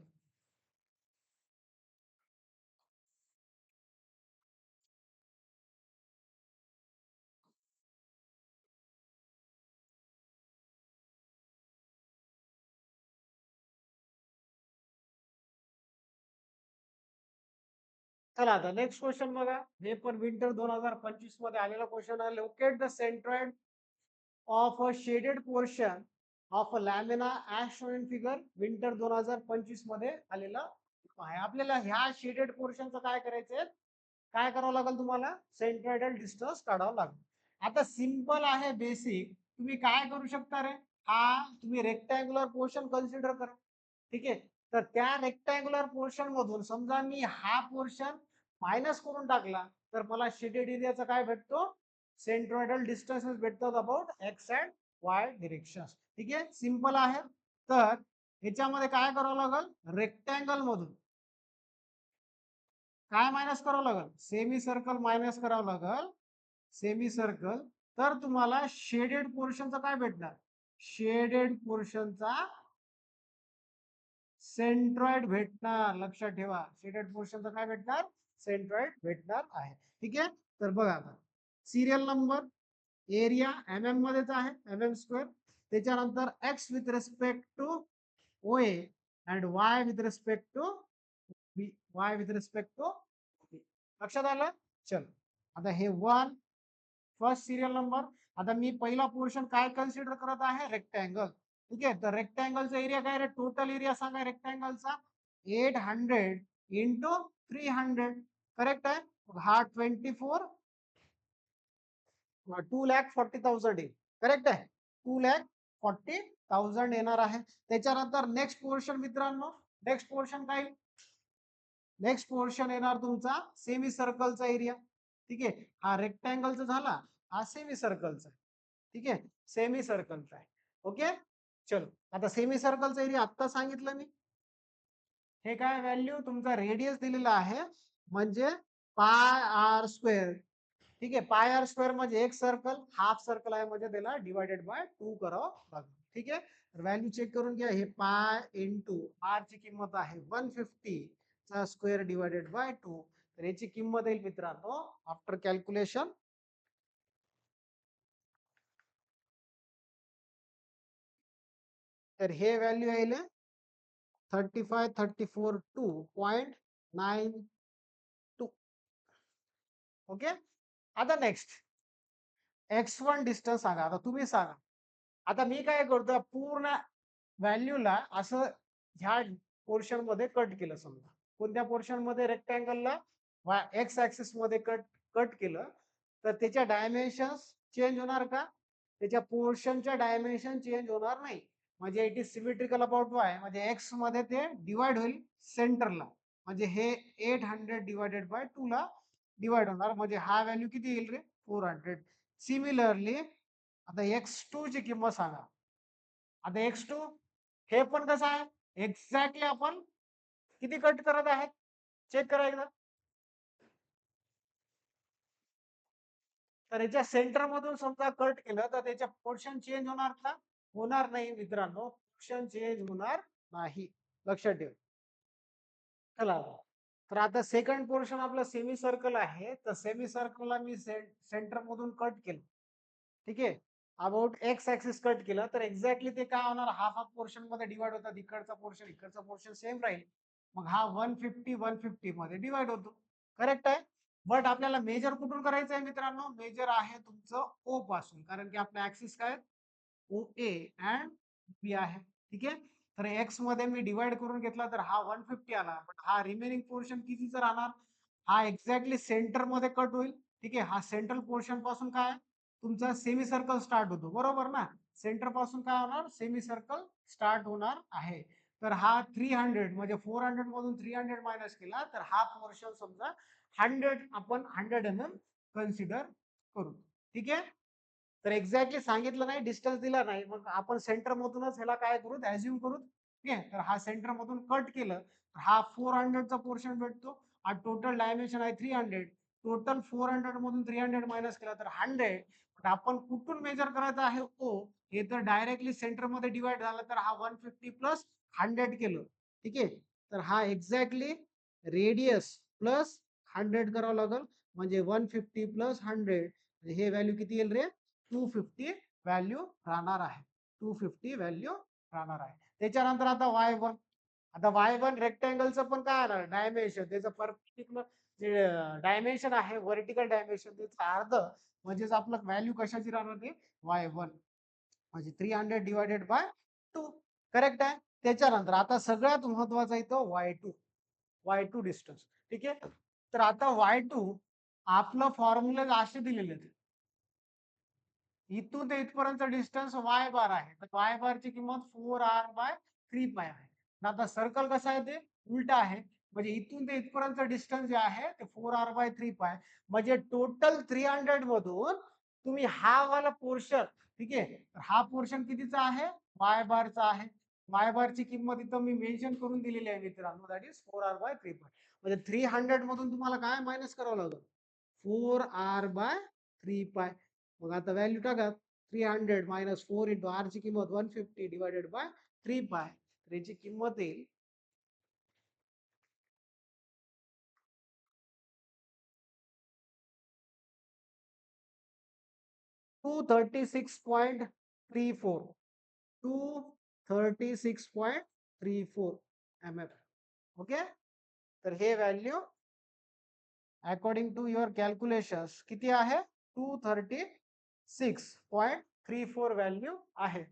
चला आता नेक्स्ट क्वेश्चन बघा. हे पण विंटर 2025 मध्ये आलेला क्वेश्चन आहे. Locate the centroid of a shaded portion of a lamina as shown in figure. Winter 2025 मध्ये आलेला आहे. आपल्याला ह्या शेडेड पोर्शनचं काय करायचंय? काय करावं लागेल तुम्हाला? सेंट्रॉइडल डिस्टन्स काढावं लागेल. आता सिंपल आहे, बेसिक. तुम्ही काय करू शकता रे? हा तुम्ही रेक्टँग्युलर पोर्शन कन्सिडर करा. ठीक आहे. तर त्या रेक्टँग्युलर पोर्शन मधून समजा मी हा पोर्शन मायनस करून टाकला तर मला शेडेड एरियाचा काय भेटतो? सेंट्रॉइडल डिस्टन्स भेटतात about x and Y direction. ठीक आहे, सिंपल आहे. तर ह्याच्यामध्ये काय करावं लागेल? रेक्टँगल मधून काय मायनस करावं लागेल? सेमी सर्कल मायनस करावं लागेल. Semi circle. तर तुम्हाला शेडेड पोर्शनचा काय भेटणार? शेडेड पोर्शनचा सेंट्रॉइड भेटणार. लक्षात ठेवा, शेडेड पोर्शनचा काय भेटणार? सेंट्रॉइड भेटणार आहे. ठीक आहे. तर बघा आता सिरियल नंबर, एरिया मध्येच आहे, स्क्वेअर. त्याच्यानंतर X with respect to O A and Y with respect to Y with respect to. लक्षात आलं? चल. आता हे वन फर्स्ट सिरियल नंबर. आता मी पहिला पोर्शन काय कन्सिडर करत आहे? रेक्टँगल. ठीक आहे. तर रेक्टँगलचा एरिया काय रे? टोटल एरिया सांगा रेक्टँगलचा. 800 इंटू 300. करेक्ट आहे. हा 2,40,000 येईल. करेक्ट आहे. 2,40,000 येणार आहे. त्याच्यानंतर नेक्स्ट पोर्शन मित्रांनो, नेक्स्ट पोर्शन काय? नेक्स्ट पोर्शन येणार तुमचा सेमी सर्कलचा एरिया. ठीक आहे. हा रेक्टँगलचा झाला, हा सेमी सर्कलचा. ठीक आहे, सेमी सर्कलचा आहे. ओके. चलो आता सेमी सर्कलचा एरिया आत्ता सांगितलं मी. हे काय व्हॅल्यू तुमचा रेडियस दिलेला आहे म्हणजे पाय आर स्क्वेअर. ठीक आहे, पाय आर स्क्वेअर म्हणजे एक सर्कल, हाफ सर्कल आहे म्हणजे त्याला डिवायडेड बाय 2 करावं लागेल. ठीक आहे, तर व्हॅल्यू चेक करून घ्या. हे पाय इंटू आर ची किंमत आहे 150 चा स्क्वेअर डिवायडेड बाय 2. तर याची किंमत येईल मित्रांनो आफ्टर कॅल्क्युलेशन, तर हे व्हॅल्यू येईल 35,34,2.92. ओके, आता नेक्स्ट x1 डिस्टन्स सांगा. आता तुम्ही सांगा. आता मी काय करतो, पूर्ण व्हॅल्यूला असं ह्या पोर्शन मध्ये कट केलं. समजा कोणत्या पोर्शन मध्ये, रेक्टँगलला एक्स ऍक्सिस मध्ये कट कट केलं, तर त्याच्या डायमेन्शन चेंज होणार का? त्याच्या पोर्शनच्या डायमेन्शन चेंज होणार नाही. म्हणजे it is symmetrical about Y, म्हणजे एक्स मध्ये ते डिवाइड होईल सेंटरला. म्हणजे हे 800 डिवायडेड बाय 2 ला डिवाइड होणार. म्हणजे हा व्हॅल्यू किती येईल रे? 400. सिमिलरली आता x2 ची किंमत सांगा. आता x2 हे पण कसं आहे, एक्झॅक्टली आपण किती कट करत आहेत चेक करा एकदा. तर याच्या सेंटर मधून समजा कट केलं तर त्याच्या पोर्शन चेंज होणार का? होणार नाही मित्रांनो, पोर्शन चेंज होणार नाही, लक्षात ठेवा. चला, तर आता सेकंड पोर्शन आपलं सेमी सर्कल आहे. तर सेमी सर्कलला मी सेंटर मधून कट केलं. ठीक आहे, अबाउट एक्स ऍक्सिस कट केलं तर एक्झॅक्टली ते काय होणार, हाफ हाफ पोर्शन मध्ये डिवाइड होतात. इकडचा पोर्शन इकडचा पोर्शन सेम राहील. मग हा 150 मध्ये डिवाइड होतो. करेक्ट आहे. बट आपल्याला मेजर कुठून करायचं आहे मित्रांनो? मेजर आहे तुमचं ओ पासून, कारण की आपला ऍक्सिस काय, ओ ए अँड बी आहे. ठीक आहे, तर एक्स मध्ये मी डिवाइड करून घेतला तर हा 150 आला. पण हा रिमेनिंग पोर्शन कितीचा राहणार? हा एक्झॅक्टली सेंटर मध्ये कट होईल. ठीक आहे, हा सेंट्रल पोर्शन पासून काय, तुमचा सेमी सर्कल स्टार्ट होतो, बरोबर ना? सेंटर पासून काय होणार, सेमी सर्कल स्टार्ट होणार आहे. तर हा 300 म्हणजे 400 मधून 300 मायनस केला तर हा पोर्शन समजा 100, आपण 100 कन्सिडर करू. ठीक आहे, तर एक्झॅक्टली सांगितलं नाही, डिस्टन्स दिला नाही, मग आपण सेंटर मधूनच ह्याला काय करू, ऍज्युम करू. ठीक आहे, तर हा सेंटर मधून कट केलं तर हा 400 चा पोर्शन भेटतो. हा टोटल डायमेन्शन आहे 300. टोटल 400 मधून 300 मायनस केला तर 100. आपण कुठून मेजर करायचं आहे ओ, हे तर डायरेक्टली सेंटर मध्ये डिवाइड झालं तर हा 150 प्लस 100 केलं. ठीक आहे, तर हा एक्झॅक्टली रेडियस प्लस 100 करावं लागेल. म्हणजे 150 प्लस 100, हे व्हॅल्यू किती येईल रे? 250 व्हॅल्यू राहणार आहे. 250 व्हॅल्यू राहणार आहे. त्याच्यानंतर आता y1. आता y1 रेक्टँगलचं पण काय आहे, डायमेन्शन त्याचं परपेंडिक्युलर जे डायमेन्शन आहे, व्हर्टिकल डायमेन्शन त्याचं अर्ध, म्हणजेच आपलं व्हॅल्यू कशाची राहणार ते y1, म्हणजे 300 डिवायडेड बाय 2. करेक्ट आहे. त्याच्यानंतर आता सगळ्यात महत्वाचा इथं y2 डिस्टन्स. ठीक आहे, तर आता y2 आपलं फॉर्म्युला असे दिलेले आहेत. इथून ते इथपर्यंत डिस्टन्स वाय बार आहे, तर वाय बार ची किंमत 4r/3π आहे. आता सर्कल कसं आहे, ते उलट आहे. म्हणजे इथून ते इथपर्यंत डिस्टन्स जे आहे ते 4r/3π. म्हणजे टोटल 300 मधून तुम्ही हा वाला पोर्शन, ठीक आहे, तर हा पोर्शन कितीचा आहे, वाय बारचा आहे. वाय बारची किंमत इथं मी मेन्शन करून दिलेली आहे मित्रांनो, दॅट इज 4r/3π. म्हणजे 300 मधून तुम्हाला काय मायनस करावं लागेल, 4r/3π. मग आता व्हॅल्यू टाका, 300 मायनस 4 इंटू आर ची किंमत 150 डिवायडेड बाय 3π. तर याची किंमत येईल 236.34. 236.34 mf. ओके, तर हे value according to your calculation किती आहे, 236.34 व्हॅल्यू आहे.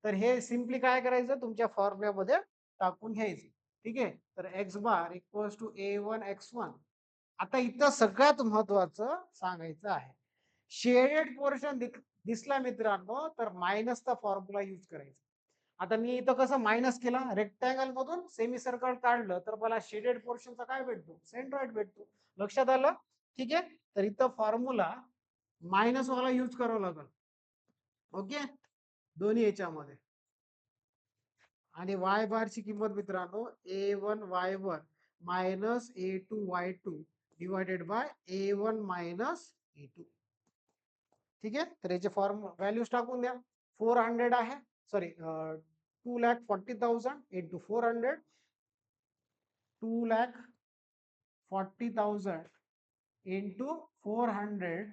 तर हे सिम्पली काय करायचं, तुमच्या फॉर्म्युल्यामध्ये टाकून घ्यायचं. ठीक आहे, तर x bar equals to a1x1. आता इथं सगळ्यात महत्वाचं सांगायचं आहे, शेडेड पोर्शन दिसला मित्रांनो तर मायनसचा फॉर्म्युला यूज करायचा. आता मी इथं कसं मायनस केला, रेक्टँगल मधून सेमी सर्कल काढलं तर मला शेडेड पोर्शनचा काय भेटतो, सेंट्रॉइड भेटतो. लक्षात आलं? ठीक आहे, तर इथं फॉर्म्युला मायनस वाला यूज करावा लागेल. ओके, दोन्ही याच्यामध्ये. आणि वाय बारची किंमत मित्रांनो A1 Y1 minus A2 Y2 divided by A1 minus A2. ठीक आहे, तर याचे फॉर्म व्हॅल्यूज टाकून द्या. 400 आहे, sorry 2,40,000 into 400, 2,40,000 into 400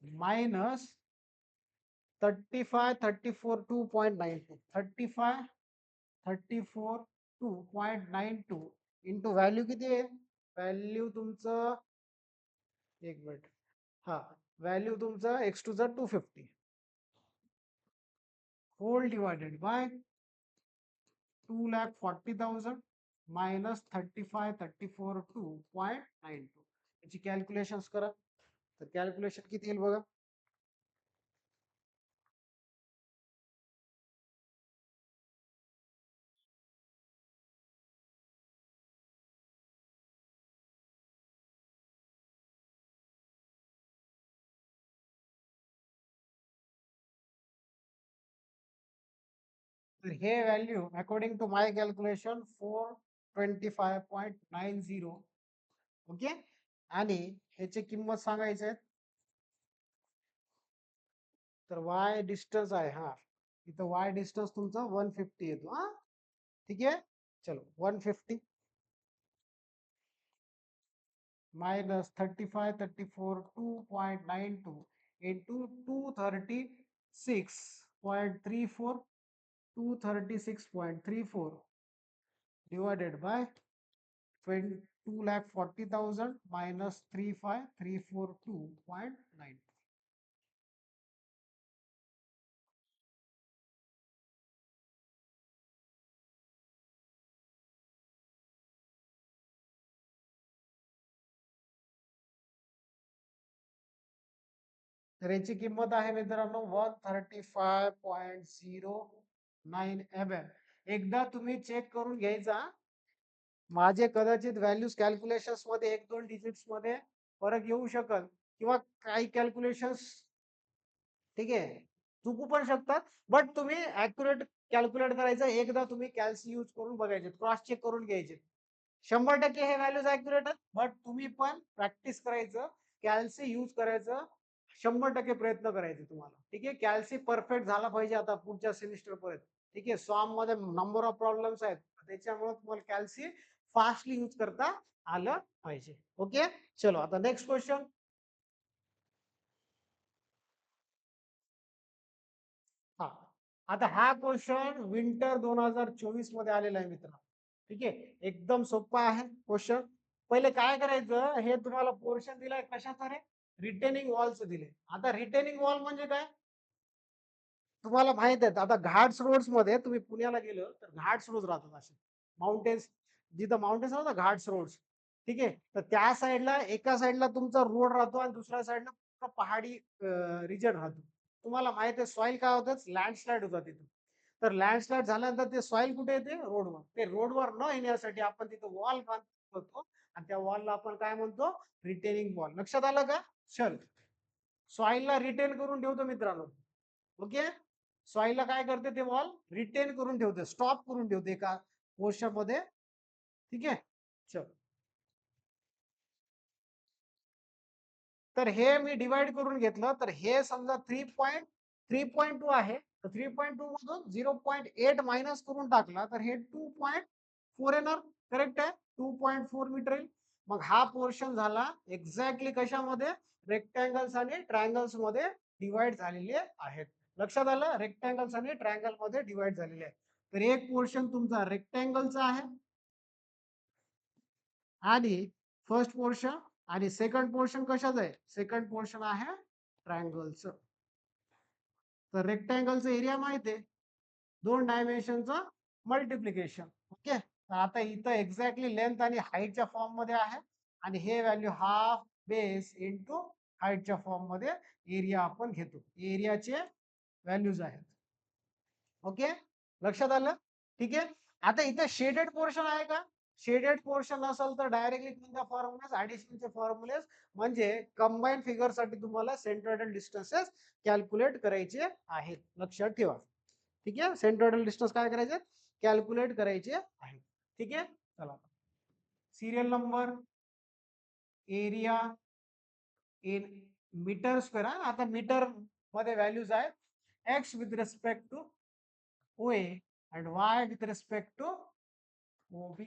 minus 35 34 2.92 35 34 2.92 into value किती आहे? व्हॅल्यू तुमचं एक मिनिट, हा व्हॅल्यू तुमचं x2 चा 250 होल डिवायडेड बाय 2,40,000 मायनस 35 34 2.92. याची कॅल्क्युलेशन करा. तर कॅल्क्युलेशन किती येईल बघा. तर हे value according to my calculation 425.90. Okay, आणि ह्याची किंमत सांगायची आहे. तर वाय डिस्टन्स आहे, हा इथं वाय डिस्टन्स तुमचा 150 येतो. हा ठीक आहे, चलो 150 minus 35 34 2.92 into 236.34 236.34 divided by 2,40,000 minus 35,342.9. तर याची किंमत आहे मित्रांनो 135.09 mm. एकदा तुम्ही चेक करून घ्यायचा. माझे कदाचित व्हॅल्यूज कॅल्क्युलेशन्स मध्ये 1-2 डिजिट्स मध्ये फरक येऊ शकल, किंवा काही कॅल्क्युलेशन्स ठीक आहे चुकू पण शकतात. बट तुम्ही ऍक्युरेट कॅल्क्युलेट करायचं. एकदा तुम्ही कॅल्सी यूज करून बघायचे, क्रॉस चेक करून घ्यायचे. 100% हे व्हॅल्यूज ऍक्युरेट आहेत, बट तुम्ही पण प्रॅक्टिस करायचं, कॅल्सी यूज करायचं, 100% प्रयत्न करायचे तुम्हाला. ठीक आहे, कॅल्सी परफेक्ट झाला पाहिजे आता पुढच्या सेमिस्टर पर्यंत. ठीक आहे, सॉम मध्ये नंबर ऑफ प्रॉब्लेम्स आहेत, त्याच्यामुळे तुम्हाला कॅल्सी फास्टली यूज करता आलं पाहिजे. ओके, चलो आता नेक्स्ट क्वेश्चन. हा, आता हा क्वेश्चन विंटर 2024 मध्ये आलेला आहे मित्र. ठीक आहे, एकदम सोपा आहे क्वेश्चन. पहिले काय करायचं, हे तुम्हाला पोर्शन दिलाय कशाचं रे, रिटेनिंग वॉलचं दिले. आता रिटेनिंग वॉल म्हणजे काय तुम्हाला माहित आहे. आता घाट्स रोड्स मध्ये तुम्ही पुण्याला गेलं तर घाट्स रोड राहतात असे, माउंटेन्स, जिथं माउंटेन्स राहतात घाट्स रोड. ठीक आहे, तर त्या साईडला एका साईडला तुमचा रोड राहतो आणि दुसऱ्या साईडला पहाडी रिजन राहतो. तुम्हाला माहित आहे सॉइल काय होतं, लँडस्लाइड होतात तिथं. तर लँडस्लाइड झाल्यानंतर ते सॉइल कुठे येते, रोडवर. ते रोडवर न येण्यासाठी आपण तिथं वॉल बांधतो, आणि त्या वॉलला आपण काय म्हणतो, रिटेनिंग वॉल. लक्षात आलं का? चल, सॉइलला रिटेन करून ठेवतो मित्रांनो. ओके, सॉइलला काय करते, ते वॉल रिटेन करून ठेवते, स्टॉप करून ठेवते एका पोर्शन मध्ये. ठीक आहे, चल, तर हे मी डिवाइड करून घेतलं. तर हे समजा 3.2 आहे, तर 3.2 मधून 0.8 मायनस करून टाकला तर हे 2.4 येणार. करेक्ट आहे, 2.4 मीटर येईल. मग हा पोर्शन झाला एक्झॅक्टली कशामध्ये, रेक्टँगल्स आणि ट्रायंगल्स मध्ये डिवाइड झालेले आहेत. लक्षात आलं, रेक्टँगल्स आणि ट्रायंगल मध्ये डिवाइड झालेले आहे. तर एक पोर्शन तुमचा रेक्टँगलचा आहे, आणि फर्स्ट पोर्शन, आणि सेकंड पोर्शन कशाचं आहे, सेकंड पोर्शन आहे ट्रायंगलचं. तर रेक्टँगलचा एरिया माहिती आहे, 2 डायमेन्शनचं मल्टिप्लिकेशन. ओके, तर आता इथं एक्झॅक्टली लेंथ आणि हाईटच्या फॉर्म मध्ये आहे, आणि हे व्हॅल्यू हाफ बेस इंटू हाईटच्या फॉर्म मध्ये एरिया आपण घेतो. एरियाचे व्हॅल्यूज आहेत. ओके, लक्षात आलं. ठीक आहे, आता इथे शेडेड पोर्शन आहे का, शेडेड पोर्शन असेल तर डायरेक्टली कोणत्या फॉर्म्युलेस, ऍडिशनचे फॉर्म्युलेस, म्हणजे कंबाईन फिगर साठी तुम्हाला सेंट्रोइडल डिस्टन्सेस कॅल्क्युलेट करायचे आहेत. लक्षात ठेवा. ठीक आहे, सेंट्रोइडल डिस्टन्स काय करायचे, कॅल्क्युलेट करायचे आहे. ठीक आहे, चला serial number, area in meter square. आता मीटर मध्ये व्हॅल्यूज आहे X with respect to O A and Y with respect to O B.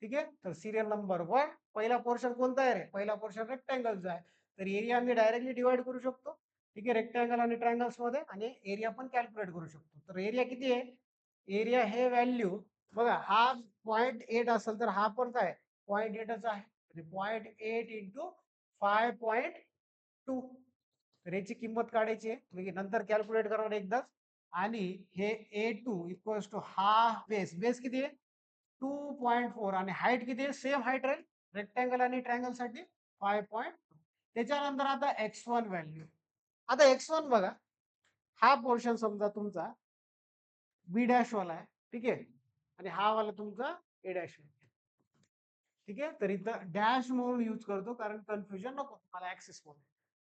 ठीक आहे, तर सिरियल नंबर 1 पहिला पोर्शन कोणता आहे रे? पहिला पोर्शन रेक्टँगलचा आहे, तर एरिया मी डायरेक्टली डिवाइड करू शकतो. ठीक आहे, रेक्टँगल आणि ट्रायंगल्स मध्ये, आणि एरिया पण कॅल्क्युलेट करू शकतो. तर एरिया किती आहे? एरिया हे व्हॅल्यू बघा, हा 0.8 असेल तर हा पण काय 0.8च आहे. 0.8 इंटू 5.2. तर याची किंमत काढायची आहे, म्हणजे नंतर कॅल्क्युलेट करणार एकदाच. आणि हे A2 इक्वल्स टू हा बेस, बेस किती आहे 2.4, आणि हाईट किती आहे? सेम हाईट राहील रेक्टँगल आणि ट्रायंगल साठी 5.2. त्याच्यानंतर आता x1 व्हॅल्यू. आता x1 बघा, हा पोर्शन समजा तुमचा बी डॅश वाला आहे. ठीक आहे, आणि हा वाला तुमचा ए डॅश. ठीक आहे, तर इथं डॅश म्हणून यूज करतो कारण कन्फ्युजन नको तुम्हाला ऍक्सेस म्हणून.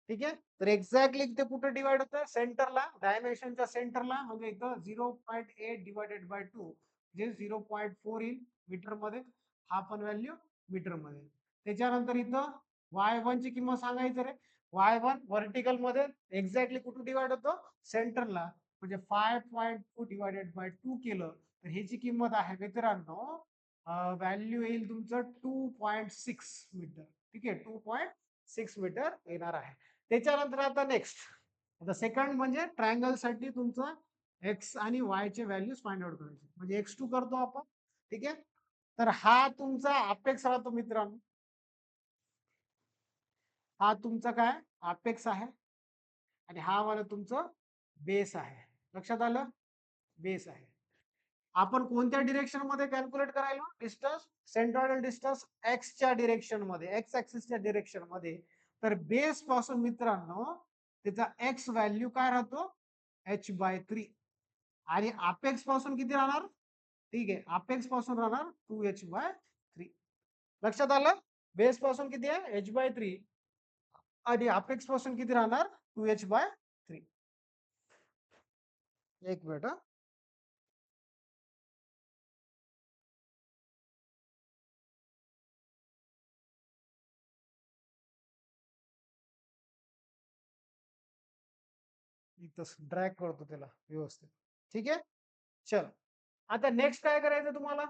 ठीक आहे, तर एक्झॅक्टली ते कुठे डिवाइड होतं? सेंटरला, डायमेन्शनच्या सेंटरला, म्हणजे इथं 0.8 डिवायडेड बाय 2 जे 0.4 येईल मीटर मध्ये. हा पण व्हॅल्यू मीटर मध्ये. त्याच्यानंतर इथं y1 ची किंमत सांगायचं रे. y1 व्हर्टिकल मध्ये एक्झॅक्टली कुठे डिवाइड होतो? सेंटरला, म्हणजे 5.2 डिवायडेड बाय 2 केलं तर ह्याची किंमत आहे मित्रांनो, व्हॅल्यू येईल तुमचं 2.6 मीटर. ठीक आहे, 2.6 मीटर येणार आहे. त्याच्यानंतर आता नेक्स्ट, आता सेकंड म्हणजे ट्रायंगल साठी तुमचं एक्स आणि वाय चे व्हॅल्यूज फाइंड आउट करायचे, म्हणजे x2 करतो आपण. ठीक आहे, तर हा तुमचा अपेक्स राहतो मित्रांनो, हा तुमचा काय अपेक्स आहे, आणि हा वाला तुमचं बेस आहे. लक्षात आलं? बेस आहे. आपण कोणत्या डिरेक्शन मध्ये कॅल्क्युलेट करायला? डिस्टन्स, सेंट्रॉइडल डिस्टन्स एक्सच्या डिरेक्शन मध्ये, एक्स ऍक्सिसच्या डिरेक्शन मध्ये. तर बेस पासून मित्रांनो त्याचा एक्स व्हॅल्यू काय राहतो? h/3. आणि अपेक्स पासून किती राहणार? ठीक आहे, अपेक्स पासून राहणार 2h/3. लक्षात आलं? बेस पासून किती आहे? h/3, आणि अपेक्स पासून किती राहणार? 2h/3. एक मिनिट. इथं ड्रॅग करतो त्याला व्यवस्थित. ठीक आहे, चल. आता नेक्स्ट काय करायचं तुम्हाला?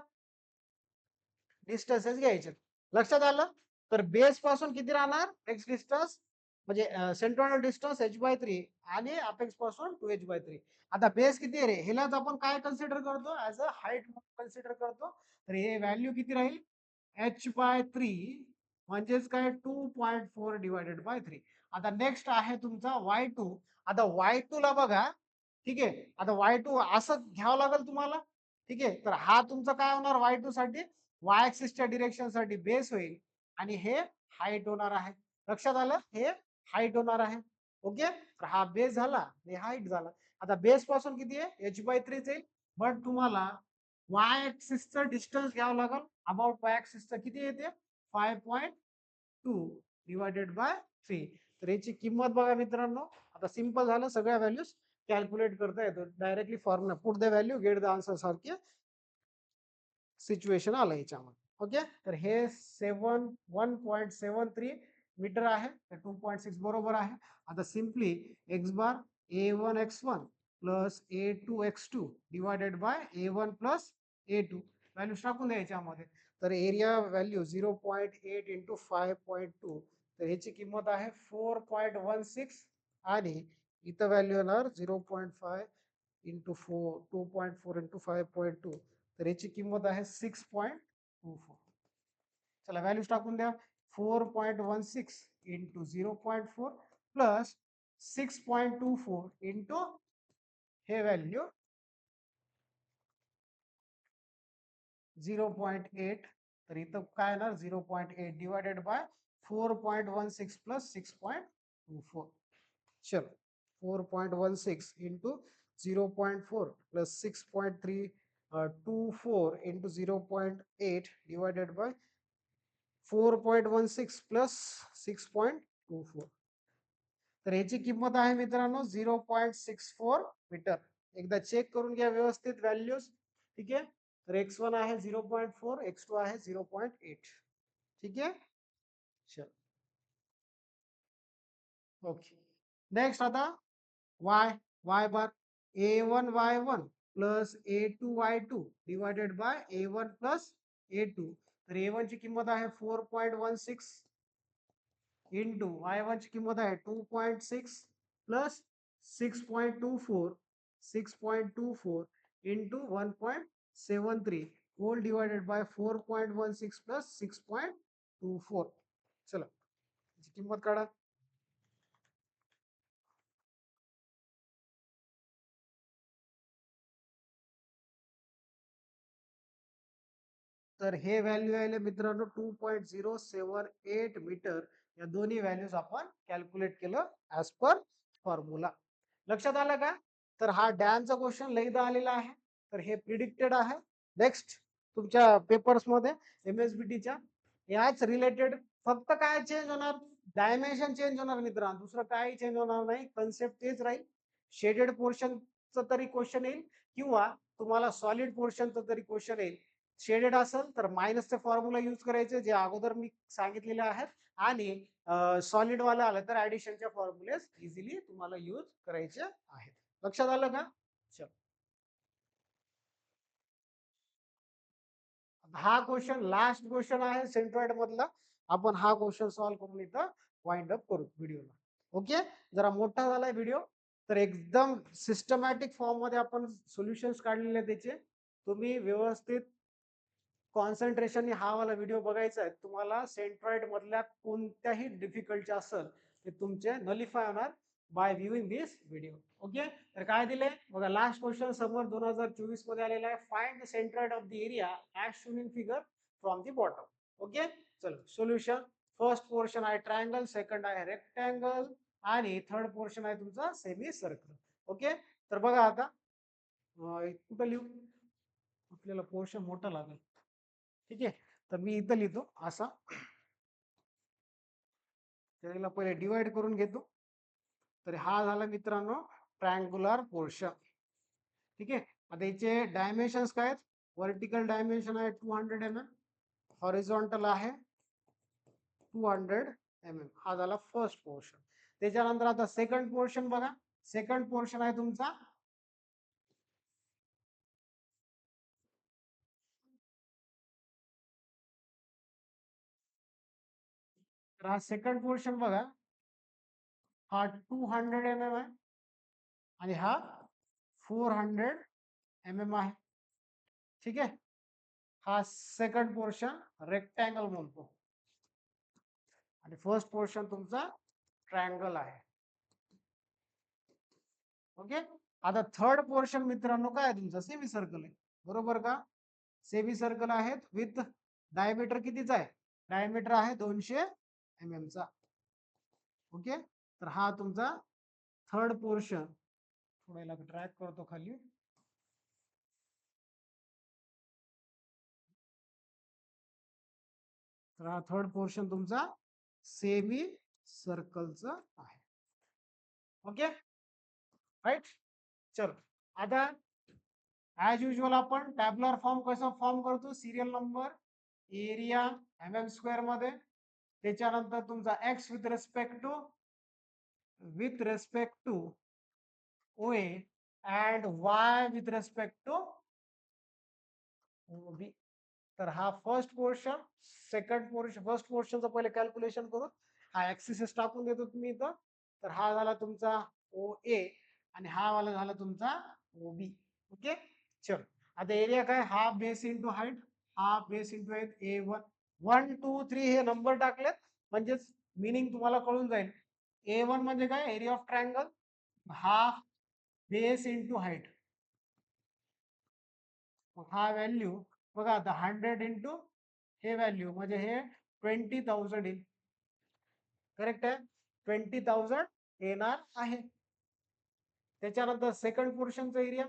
डिस्टन्सेस घ्यायचे. लक्षात आलं? तर बेस पासून किती राहणार नेक्स्ट डिस्टन्स, म्हणजे सेंट्रॉइडल डिस्टन्स h/3, आणि अपेक्स पासून 2h/3. आता बेस किती आहे रे? ह्यालाच आपण काय कन्सिडर करतो? ऍज अ हाईट कन्सिडर करतो. तर हे व्हॅल्यू किती राहील? h/3 म्हणजेच काय 2.4 डिवायडेड बाय 3. आता नेक्स्ट आहे तुमचा y2. आता y2 ला बघा. ठीक आहे, आता y2 असं घ्यावं लागेल तुम्हाला. ठीक आहे, तर हा तुमचा काय होणार y2 साठी? वाय ऍक्सिसच्या डिरेक्शन साठी बेस होईल, आणि हे हाईट होणार आहे. लक्षात आलं? हे हाईट होणार आहे. ओके, तर हा बेस झाला, हे हाईट झाला. आता बेस पासून किती आहे? h/3 येईल. बट तुम्हाला वाय ऍक्सिसचं डिस्टन्स घ्यावं लागेल. अबाउट वाय ऍक्सिसचं किती येते? 5.2 डिवायडेड बाय 3. तर याची किंमत बघा मित्रांनो, आता सिंपल झालं, सगळ्या व्हॅल्यूज कॅल्क्युलेट करता येतो directly. Formula put the value get the answer सारखे सिच्युएशन आलं याच्यामध्ये. ओके, तर हे 1.73 मीटर आहे, 2.6 बरोबर आहे. आता simply x bar a1 x1 plus a2 x2 divided by a1 plus a2 value टाकून द्या याच्यामध्ये. तर एरिया व्हॅल्यू 0.8 इंटू 5.2, तर ह्याची किंमत आहे 4.16, आणि इथं व्हॅल्यू येणार 0.5 इंटू 4, 2.4 इंटू 5.2, तर याची किंमत आहे 6.24. चला व्हॅल्यूज टाकून द्या. 4.16 इंटू 0.4 प्लस 6.24 इंटू हे व्हॅल्यू 0.8. तर इथं काय येणार? 0.8 डिवायडेड बाय 4.16 प्लस 6.24. चलो 4.16 into 0.4 plus 6.324 into 0.8 divided by 4.16 plus 6.24. तर याची किंमत आहे मित्रांनो 0.64 मीटर. एकदा चेक करून घ्या व्यवस्थित व्हॅल्यूज. ठीक आहे, तर x1 आहे 0.4, x2 आहे 0.8. ठीक आहे, चल ओके. नेक्स्ट आता y bar a1 y1 plus a2 y2 divided by a1 plus a2. तर a1 ची किंमत आहे 4.16 इंटू y1 ची किंमत आहे 2.6 plus 6.24 into 1.73 whole divided by 4.16 plus 6.24. चला याची किंमत काढा. तर हे व्हॅल्यू आहे मित्रांनो 2.078 मीटर. या दोन्ही व्हॅल्यूज आपण कॅल्क्युलेट केलं ऍज पर फॉर्म्युला. लक्षात आलं का? तर हा डॅनचा क्वेश्चन लईदा आलेला आहे. तर हे प्रिडिक्टेड आहे. नेक्स्ट तुमच्या पेपर्स मध्ये MSBTच्या याच रिलेटेड फक्त काय चेंज होणार, डायमेन्शन चेंज होणार मित्रांनो, दुसरं काही चेंज होणार नाही. कन्सेप्ट तेच राहील. शेडेड पोर्शनचं तरी क्वेश्चन येईल किंवा तुम्हाला सॉलिड पोर्शनचं तरी क्वेश्चन येईल. शेडेड असेल तर मायनसचे फॉर्म्युला यूज करायचे जे अगोदर मी सांगितलेले आहेत, आणि सॉलिड वाला आलं तर ऍडिशनच्या फॉर्म्युलेस इझिली तुम्हाला यूज करायचे आहेत. लक्षात आलं का? चल हा क्वेश्चन लास्ट क्वेश्चन आहे सेंट्रॉइड मधला. आपण हा क्वेश्चन सॉल्व्ह करून इथं वाइंड अप करू व्हिडिओला. ओके, जरा मोठा झालाय व्हिडिओ, तर एकदम सिस्टमॅटिक फॉर्म मध्ये आपण सोल्युशन्स काढलेले त्याचे. तुम्ही व्यवस्थित कॉन्सन्ट्रेशन हा वाला व्हिडिओ बघायचा आहे. तुम्हाला सेंट्रॉइड मधल्या कोणत्याही डिफिकल्टी असेल ते तुमचे नलिफाय होणार बाय व्ह्यूइंग दिस व्हिडिओ. ओके, तर काय दिले बघा, लास्ट क्वेश्चन समोर 2024 मध्ये आलेला आहे. Find the centroid of the area as shown in figure from the bottom. Okay, चलो सोल्युशन. फर्स्ट पोर्शन आहे ट्रायंगल, सेकंड आहे रेक्टँगल, आणि थर्ड पोर्शन आहे तुमचा सेमी सर्कल. ओके, तर बघा आता कुठं लिहू, आपल्याला पोर्शन मोठा लागेल. ठीक आहे, तर मी इथं लिहितो असा. त्याला पहिले डिवाइड करून घेतो. तर हा झाला मित्रांनो ट्रायंगुलर पोर्शन. ठीक आहे, आता याचे डायमेन्शन्स काय आहेत? वर्टिकल डायमेन्शन आहे 200 mm, हॉरिझॉन्टल आहे 200 mm. हा झाला फर्स्ट पोर्शन. त्याच्यानंतर आता सेकंड पोर्शन बघा. सेकंड पोर्शन आहे तुमचा तर हा सेकंड पोर्शन बघा, हा 200 mm आहे आणि हा 400 mm आहे. ठीक आहे, हा सेकंड पोर्शन रेक्टँगल म्हणतो आणि फर्स्ट पोर्शन तुमचा ट्रायंगल आहे. ओके, आता थर्ड पोर्शन मित्रांनो काय आहे तुमचा सेमी सर्कल आहे, बरोबर का? सेमी सर्कल आहेत विथ डायमीटर कितीचा आहे? डायमीटर आहे 200 mm चा. ओके, तर हा तुमचा थर्ड पोर्शन. थोड्याला ड्रॅग करतो खाली. तर हा थर्ड पोर्शन तुमचा सेमी सर्कलचा आहे. Okay right. चलो आता ऍज युजल आपण टॅब्युलर फॉर्म कसा फॉर्म करतो, सिरियल नंबर, एरिया mm² मध्ये, त्याच्यानंतर तुमचा x with respect to OA and Y with respect to OB. तर हा first portion. Second portion, first पोर्शनचं पहिले कॅल्क्युलेशन करू. हा ऍक्सिस टाकून देतो तुम्ही इथं. तर हा झाला तुमचा OA आणि हा वाला झाला तुमचा OB. ओके, चल आता एरिया काय, हा बेस इंटू हाईट, हा बेस इंटू हाईट A1 1 2 3 हे नंबर टाकलेत म्हणजेच मिनिंग तुम्हाला कळून जाईल. A1 म्हणजे काय, एरिया ऑफ ट्रायंगल, हा बेस इंटू हाईट. मग हा व्हॅल्यू बघा आता 100 इंटू हे व्हॅल्यू म्हणजे हे 20,000 येईल. करेक्ट आहे, 20,000 येणार आहे. त्याच्यानंतर सेकंड पोर्शनचा एरिया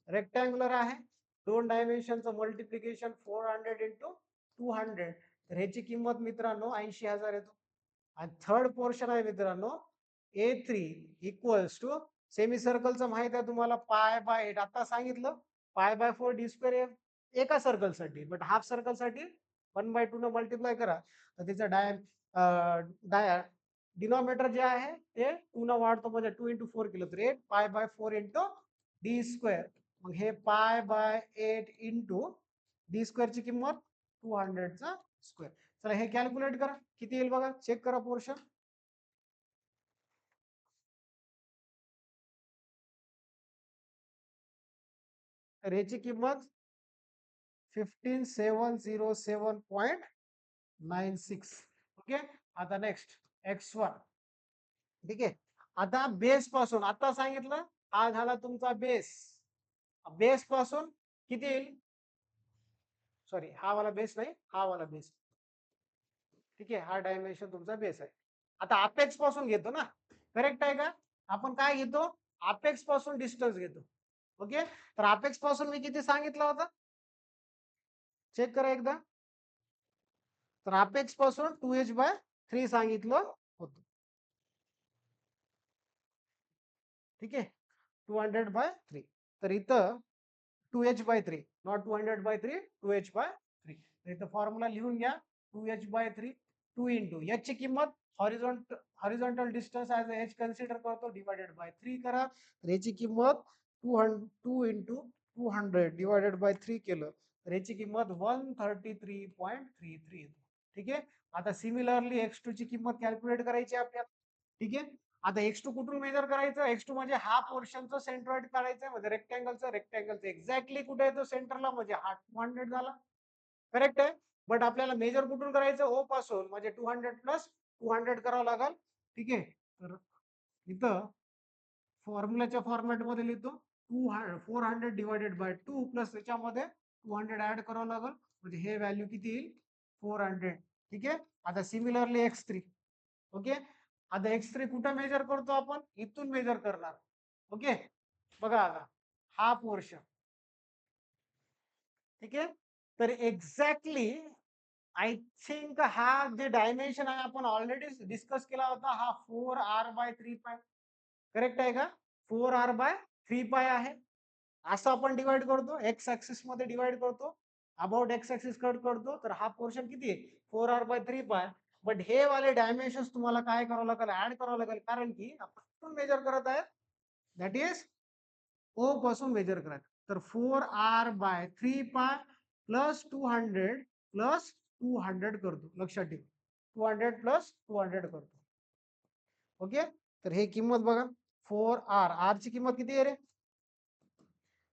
रेक्टँग्युलर आहे, दोन डायमेन्शनचं मल्टिप्लिकेशन 400 इंटू 200. तर ह्याची किंमत मित्रांनो 80,000 येतो. आणि थर्ड पोर्शन आहे मित्रांनो A3 इक्वल्स टू, सेमी सर्कलचं माहित आहे तुम्हाला, पाय बाय 8. आता सांगितलं पाय बाय 4 d² एका सर्कलसाठी. बट हाफ सर्कलसाठी 1/2 न मल्टिप्लाय करा तर त्याचं डिनॉमिनेटर जे आहे ते 2 न वाढतो, म्हणजे 2 × 4 केलं तर 8 π/4 × d². मग हे π/8 × d² ची किंमत 200 चा स्क्वेअर. चला हे कॅल्क्युलेट करा, किती येईल बघा, चेक करा पोर्शन. तर याची किंमत 15707.96. ओके. आता नेक्स्ट x1. ठीक आहे. आता बेस पासून आता सांगितलं, हा झाला तुमचा बेस. बेस पासून किती येईल, सॉरी हा वाला बेस नाही, हा वाला बेस. ठीक आहे, हा डायमेन्शन तुमचा बेस आहे. आता अपेक्स पासून घेतो ना, करेक्ट आहे का? आपण काय घेतो, अपेक्स पासून डिस्टन्स घेतो. ओके. तर अपेक्स पासून मी किती सांगितलं होतं, चेक करा एकदा. तर अपेक्स पासून 2h/3 सांगितलं होतं. ठीक आहे, 200/3. तर इथं 2h/3, नॉट 200/3, 2h/3. तर इथं फॉर्म्युला लिहून घ्या. 2h/3, 2 × h ची किंमत horizontal distance as h consider करतो, /3 करा. तर याची किंमत 2 × 200 / 3 केलं तर याची किंमत 133.33 येतो. ठीक आहे. आता सिमिलरली x2 ची किंमत कॅल्क्युलेट करायची आपल्याला. ठीक आहे. आता x2 कुठून मेजर करायचं, x2 म्हणजे हा पोर्शनचं सेंट्रॉइड काढायचं, म्हणजे रेक्टँगलचं एक्झॅक्टली कुठे येतो सेंटरला, म्हणजे हा 200 झाला. करेक्ट आहे. बट आपल्याला मेजर कुठून करायचं, ओ पासून, म्हणजे 200 + 200 करावं लागेल. ठीक आहे. तर इथं फॉर्म्युलाच्या फॉर्मॅट मध्ये लिहितो, 400/2 प्लस त्याच्यामध्ये 200 ऍड करावं लागेल, म्हणजे हे व्हॅल्यू किती येईल, 400. ठीक आहे. आता सिमिलरली x3. ओके. आता x3 कुठं मेजर करतो आपण, इथून मेजर करणार. ओके. बघा आता हा पोर्शन. ठीक आहे. तर एक्झॅक्टली आय थिंक हा जे डायमेन्शन आहे आपण ऑलरेडी डिस्कस केला होता, हा 4r/3π. करेक्ट आहे का, 4r/3π आहे. असं आपण डिवाइड करतो, एक्स ऍक्सिस मध्ये डिवाइड करतो, अबाउट एक्स ऍक्सिस कट करतो. तर हा पोर्शन किती आहे, 4r/3π. बट हे वाले डायमेन्शन तुम्हाला काय करावं लागेल, ऍड करावं लागेल, कारण की आपण मेजर करत आहे, दॅट इज ओ पासून मेजर करायचं. तर 4r/3π प्लस 200 प्लस 200 करतो, लक्षात ठेवा, 200 प्लस 200 करतो. ओके. तर हे किंमत बघा, 4r ची किंमत किती आहे रे,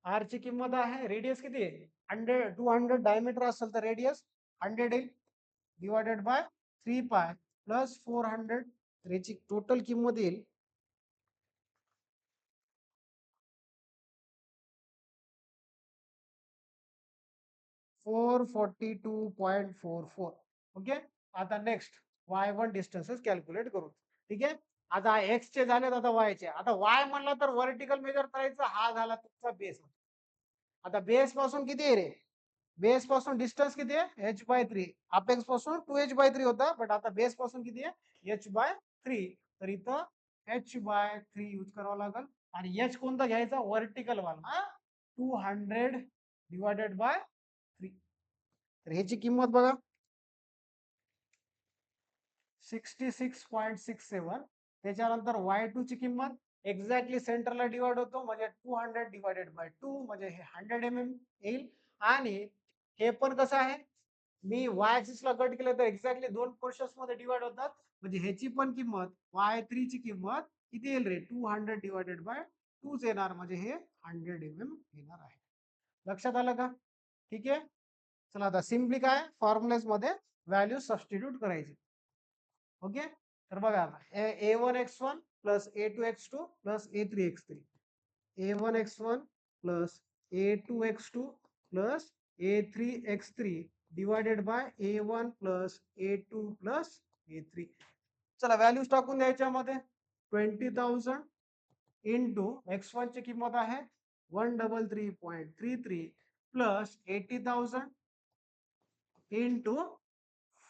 आर ची किंमत आहे, रेडियस किती आहे, 200 डायमीटर असेल तर रेडियस 100 येईल, /3π प्लस 400. तर याची टोटल किंमत येईल 442.44. ओके. आता नेक्स्ट y1 डिस्टन्सेस कॅल्क्युलेट करू. ठीक आहे. आता x चे झालेत, आता y चे. आता y म्हणलं तर व्हर्टिकल मेजर करायचं, हा झाला तुमचा बेस. आता बेस पासून किती आहे रे, बेस पासून डिस्टन्स किती आहे, h/3. अपेक्स पासून 2h/3 होता, बट आता बेस पासून किती आहे, h/3. तर इथं h/3 यूज करावं लागेल. आणि h कोणता घ्यायचा, व्हर्टिकल वाला, 200/3. तर ह्याची किंमत बघा, 66.67. त्याच्यानंतर y2 ची किंमत एक्झॅक्टली सेंटरला डिवाइड होतो, म्हणजे 200/2 म्हणजे हे 100 mm येईल. आणि हे पण कसं आहे, मी y ऍक्सिस ला कट केलं तर एक्झॅक्टली दोन पोर्शन्स मध्ये डिवाइड होतात, म्हणजे ह्याची पण किंमत y3 ची किंमत किती येईल रे, 200/2 येणार, म्हणजे हे 100 mm येणार आहे. लक्षात आलं का. ठीक आहे. चला आता सिम्पली काय फॉर्म्युलेस मध्ये व्हॅल्यू सबस्टिट्यूट करायची. ओके. तर बघा आता a1x1 plus a2x2 plus a3x3, a1x1 plus a2x2 plus a3x3 divided by a1 plus a2 plus a3. चला व्हॅल्यूज टाकून द्यायच्यामध्ये, 20,000 इंटू x1 ची किंमत आहे 133.33 plus 80,000 into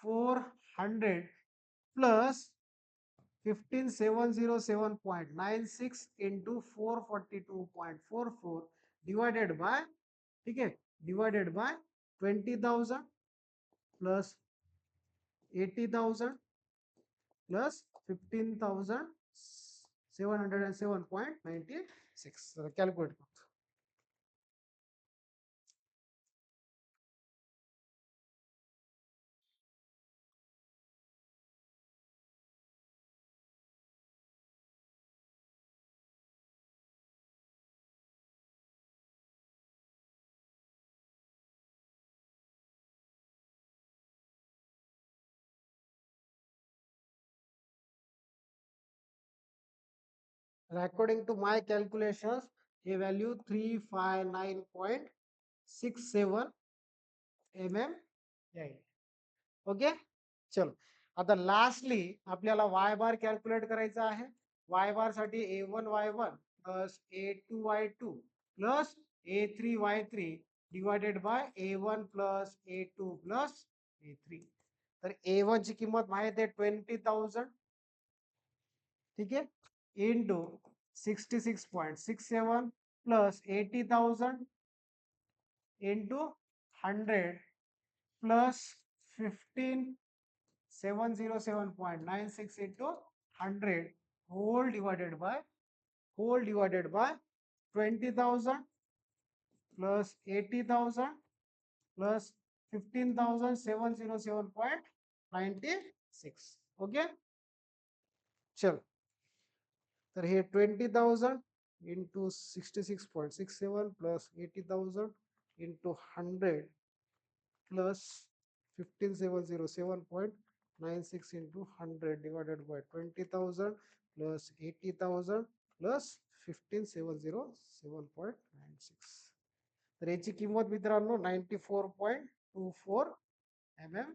400 plus 15707.96 into 442.44 divided by, ठीक आहे, divided by 20,000 plus 80,000 plus 15,707.96. Calculate. According to my calculations, a value 359.67 mm येईल. ओके, चलो आता लास्टली आपल्याला y बार कॅल्क्युलेट करायचा आहे. y बार साठी a1 y1 plus a2 y2 plus a3 y3 divided by a1 plus a2 plus a3. तर a1 ची किंमत माहिती आहे 20,000, ठीक आहे, into 66.67 plus 80,000 into 100 plus 15,707.96 into 100 whole divided by 20,000 plus 80,000 plus 15,707.96. Okay, चल तर हे 20,000 into 66.67 plus 80,000 into 100 plus 15,707.96 into 100 divided by 20,000 plus 80,000 plus 15,707.96. तर याची किंमत मित्रांनो 94.24 mm.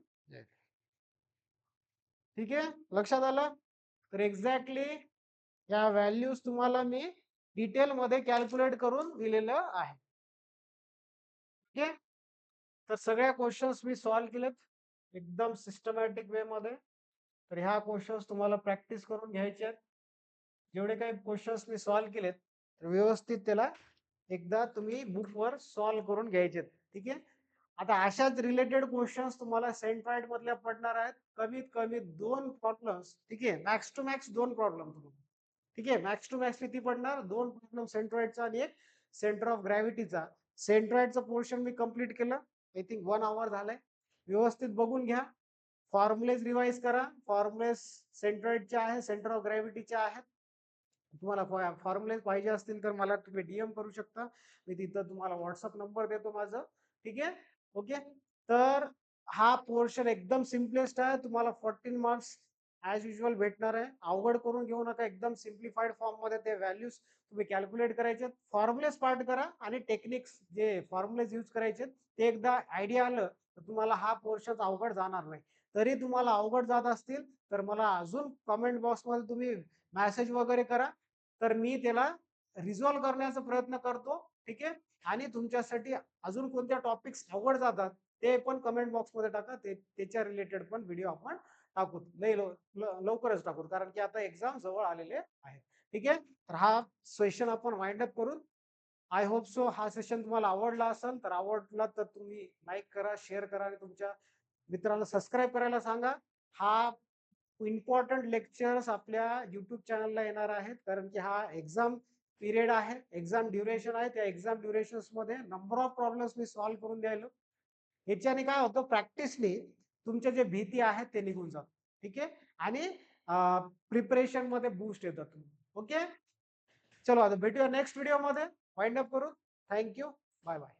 ठीक आहे, लक्षात आलं. तर एक्झॅक्टली या व्हॅल्यूज तुम्हाला मी डिटेल मध्ये कॅल्क्युलेट करून दिलेलं आहे. ठीक आहे, तर सगळ्या क्वेश्चन्स मी सॉल्व्ह केलेत एकदम सिस्टमॅटिक वे मध्ये. तर ह्या क्वेश्चन्स तुम्हाला प्रॅक्टिस करून घ्यायचे आहेत. जेवढे काही क्वेश्चन्स मी सॉल्व्ह केलेत तर व्यवस्थित त्याला एकदा तुम्ही बुकवर सॉल्व्ह करून घ्यायचे. ठीक आहे, आता अशाच रिलेटेड क्वेश्चन्स तुम्हाला सेंट्रॉइड मधल्या पडणार आहेत. कमीत कमी 2 प्रॉब्लेम्स. ठीक आहे, मॅक्स टू मॅक्स 2 प्रॉब्लेम. ठीक आहे, मॅक्स टू मॅक्स किती पडणार? 2 प्रॉब्लेम सेंट्रॉइडचा आणि एक सेंटर ऑफ ग्रॅव्हिटीचा. सेंट्रॉइडचं पोर्शन मी कंप्लीट केलं. आय थिंक 1 आवर झालंय. व्यवस्थित बघून घ्या, फॉर्म्युलेज रिवाइज करा. फॉर्म्युलेज सेंट्रॉइडचे आहे, सेंटर ऑफ ग्रॅव्हिटीचे आहेत. तुम्हाला फॉर्म्युलेज पाहिजे असतील तर मला तुम्ही डीएम करू शकता. मी तिथं तुम्हाला व्हॉट्सअप नंबर देतो माझं. ठीक आहे, ओके. तर हा पोर्शन एकदम सिम्पलेस्ट आहे. तुम्हाला 14 मार्क्स ऍज युजल भेटणार आहे. अवघड करून घेऊ नका, एकदम सिम्प्लिफाईड फॉर्म मध्ये ते व्हॅल्यूज तुम्ही कॅल्क्युलेट करायचे. फॉर्म्युलेज पार्ट करा आणि टेक्निक्स जे फॉर्म्युलेज यूज करायचे ते एकदा आयडिया आलं तर तुम्हाला हा पोर्शन अवघड जाणार नाही. तरी तुम्हाला अवघड जात असतील तर मला अजून कमेंट बॉक्स मध्ये तुम्ही मेसेज वगैरे करा, तर मी त्याला रिझॉल्व्ह करण्याचा प्रयत्न करतो. ठीक आहे, आणि तुमच्यासाठी अजून कोणत्या टॉपिक्स अवघड जातात ते पण कमेंट बॉक्स मध्ये टाका. त्याच्या रिलेटेड पण व्हिडिओ आपण टाकू, लवकरच टाकू, कारण की आता एक्झाम जवळ आलेले आहेत. ठीक आहे, तर हा सेशन आपण वाइंड अप करू. आय होप सो हा सेशन तुम्हाला आवडला असेल. तर आवडला तर तुम्ही लाईक करा, शेअर करा आणि तुमच्या मित्रांना सबस्क्राईब करायला सांगा. हा इम्पॉर्टंट लेक्चर्स आपल्या युट्यूब चॅनलला येणार आहेत, कारण की हा एक्झाम पिरियड आहे, एक्झाम ड्युरेशन आहे. त्या एक्झाम ड्युरेशन मध्ये number of problems me solve करून द्यायलो. ह्याच्याने काय होतं, प्रॅक्टिसने तुमच्या जे भीती आहेत ते निघून जातात. ठीक आहे, आणि प्रिपरेशन मध्ये बूस्ट येतात तुम्ही. ओके, चलो आता भेटूया नेक्स्ट व्हिडिओ मध्ये. वाइंड अप करू. Thank you, bye bye.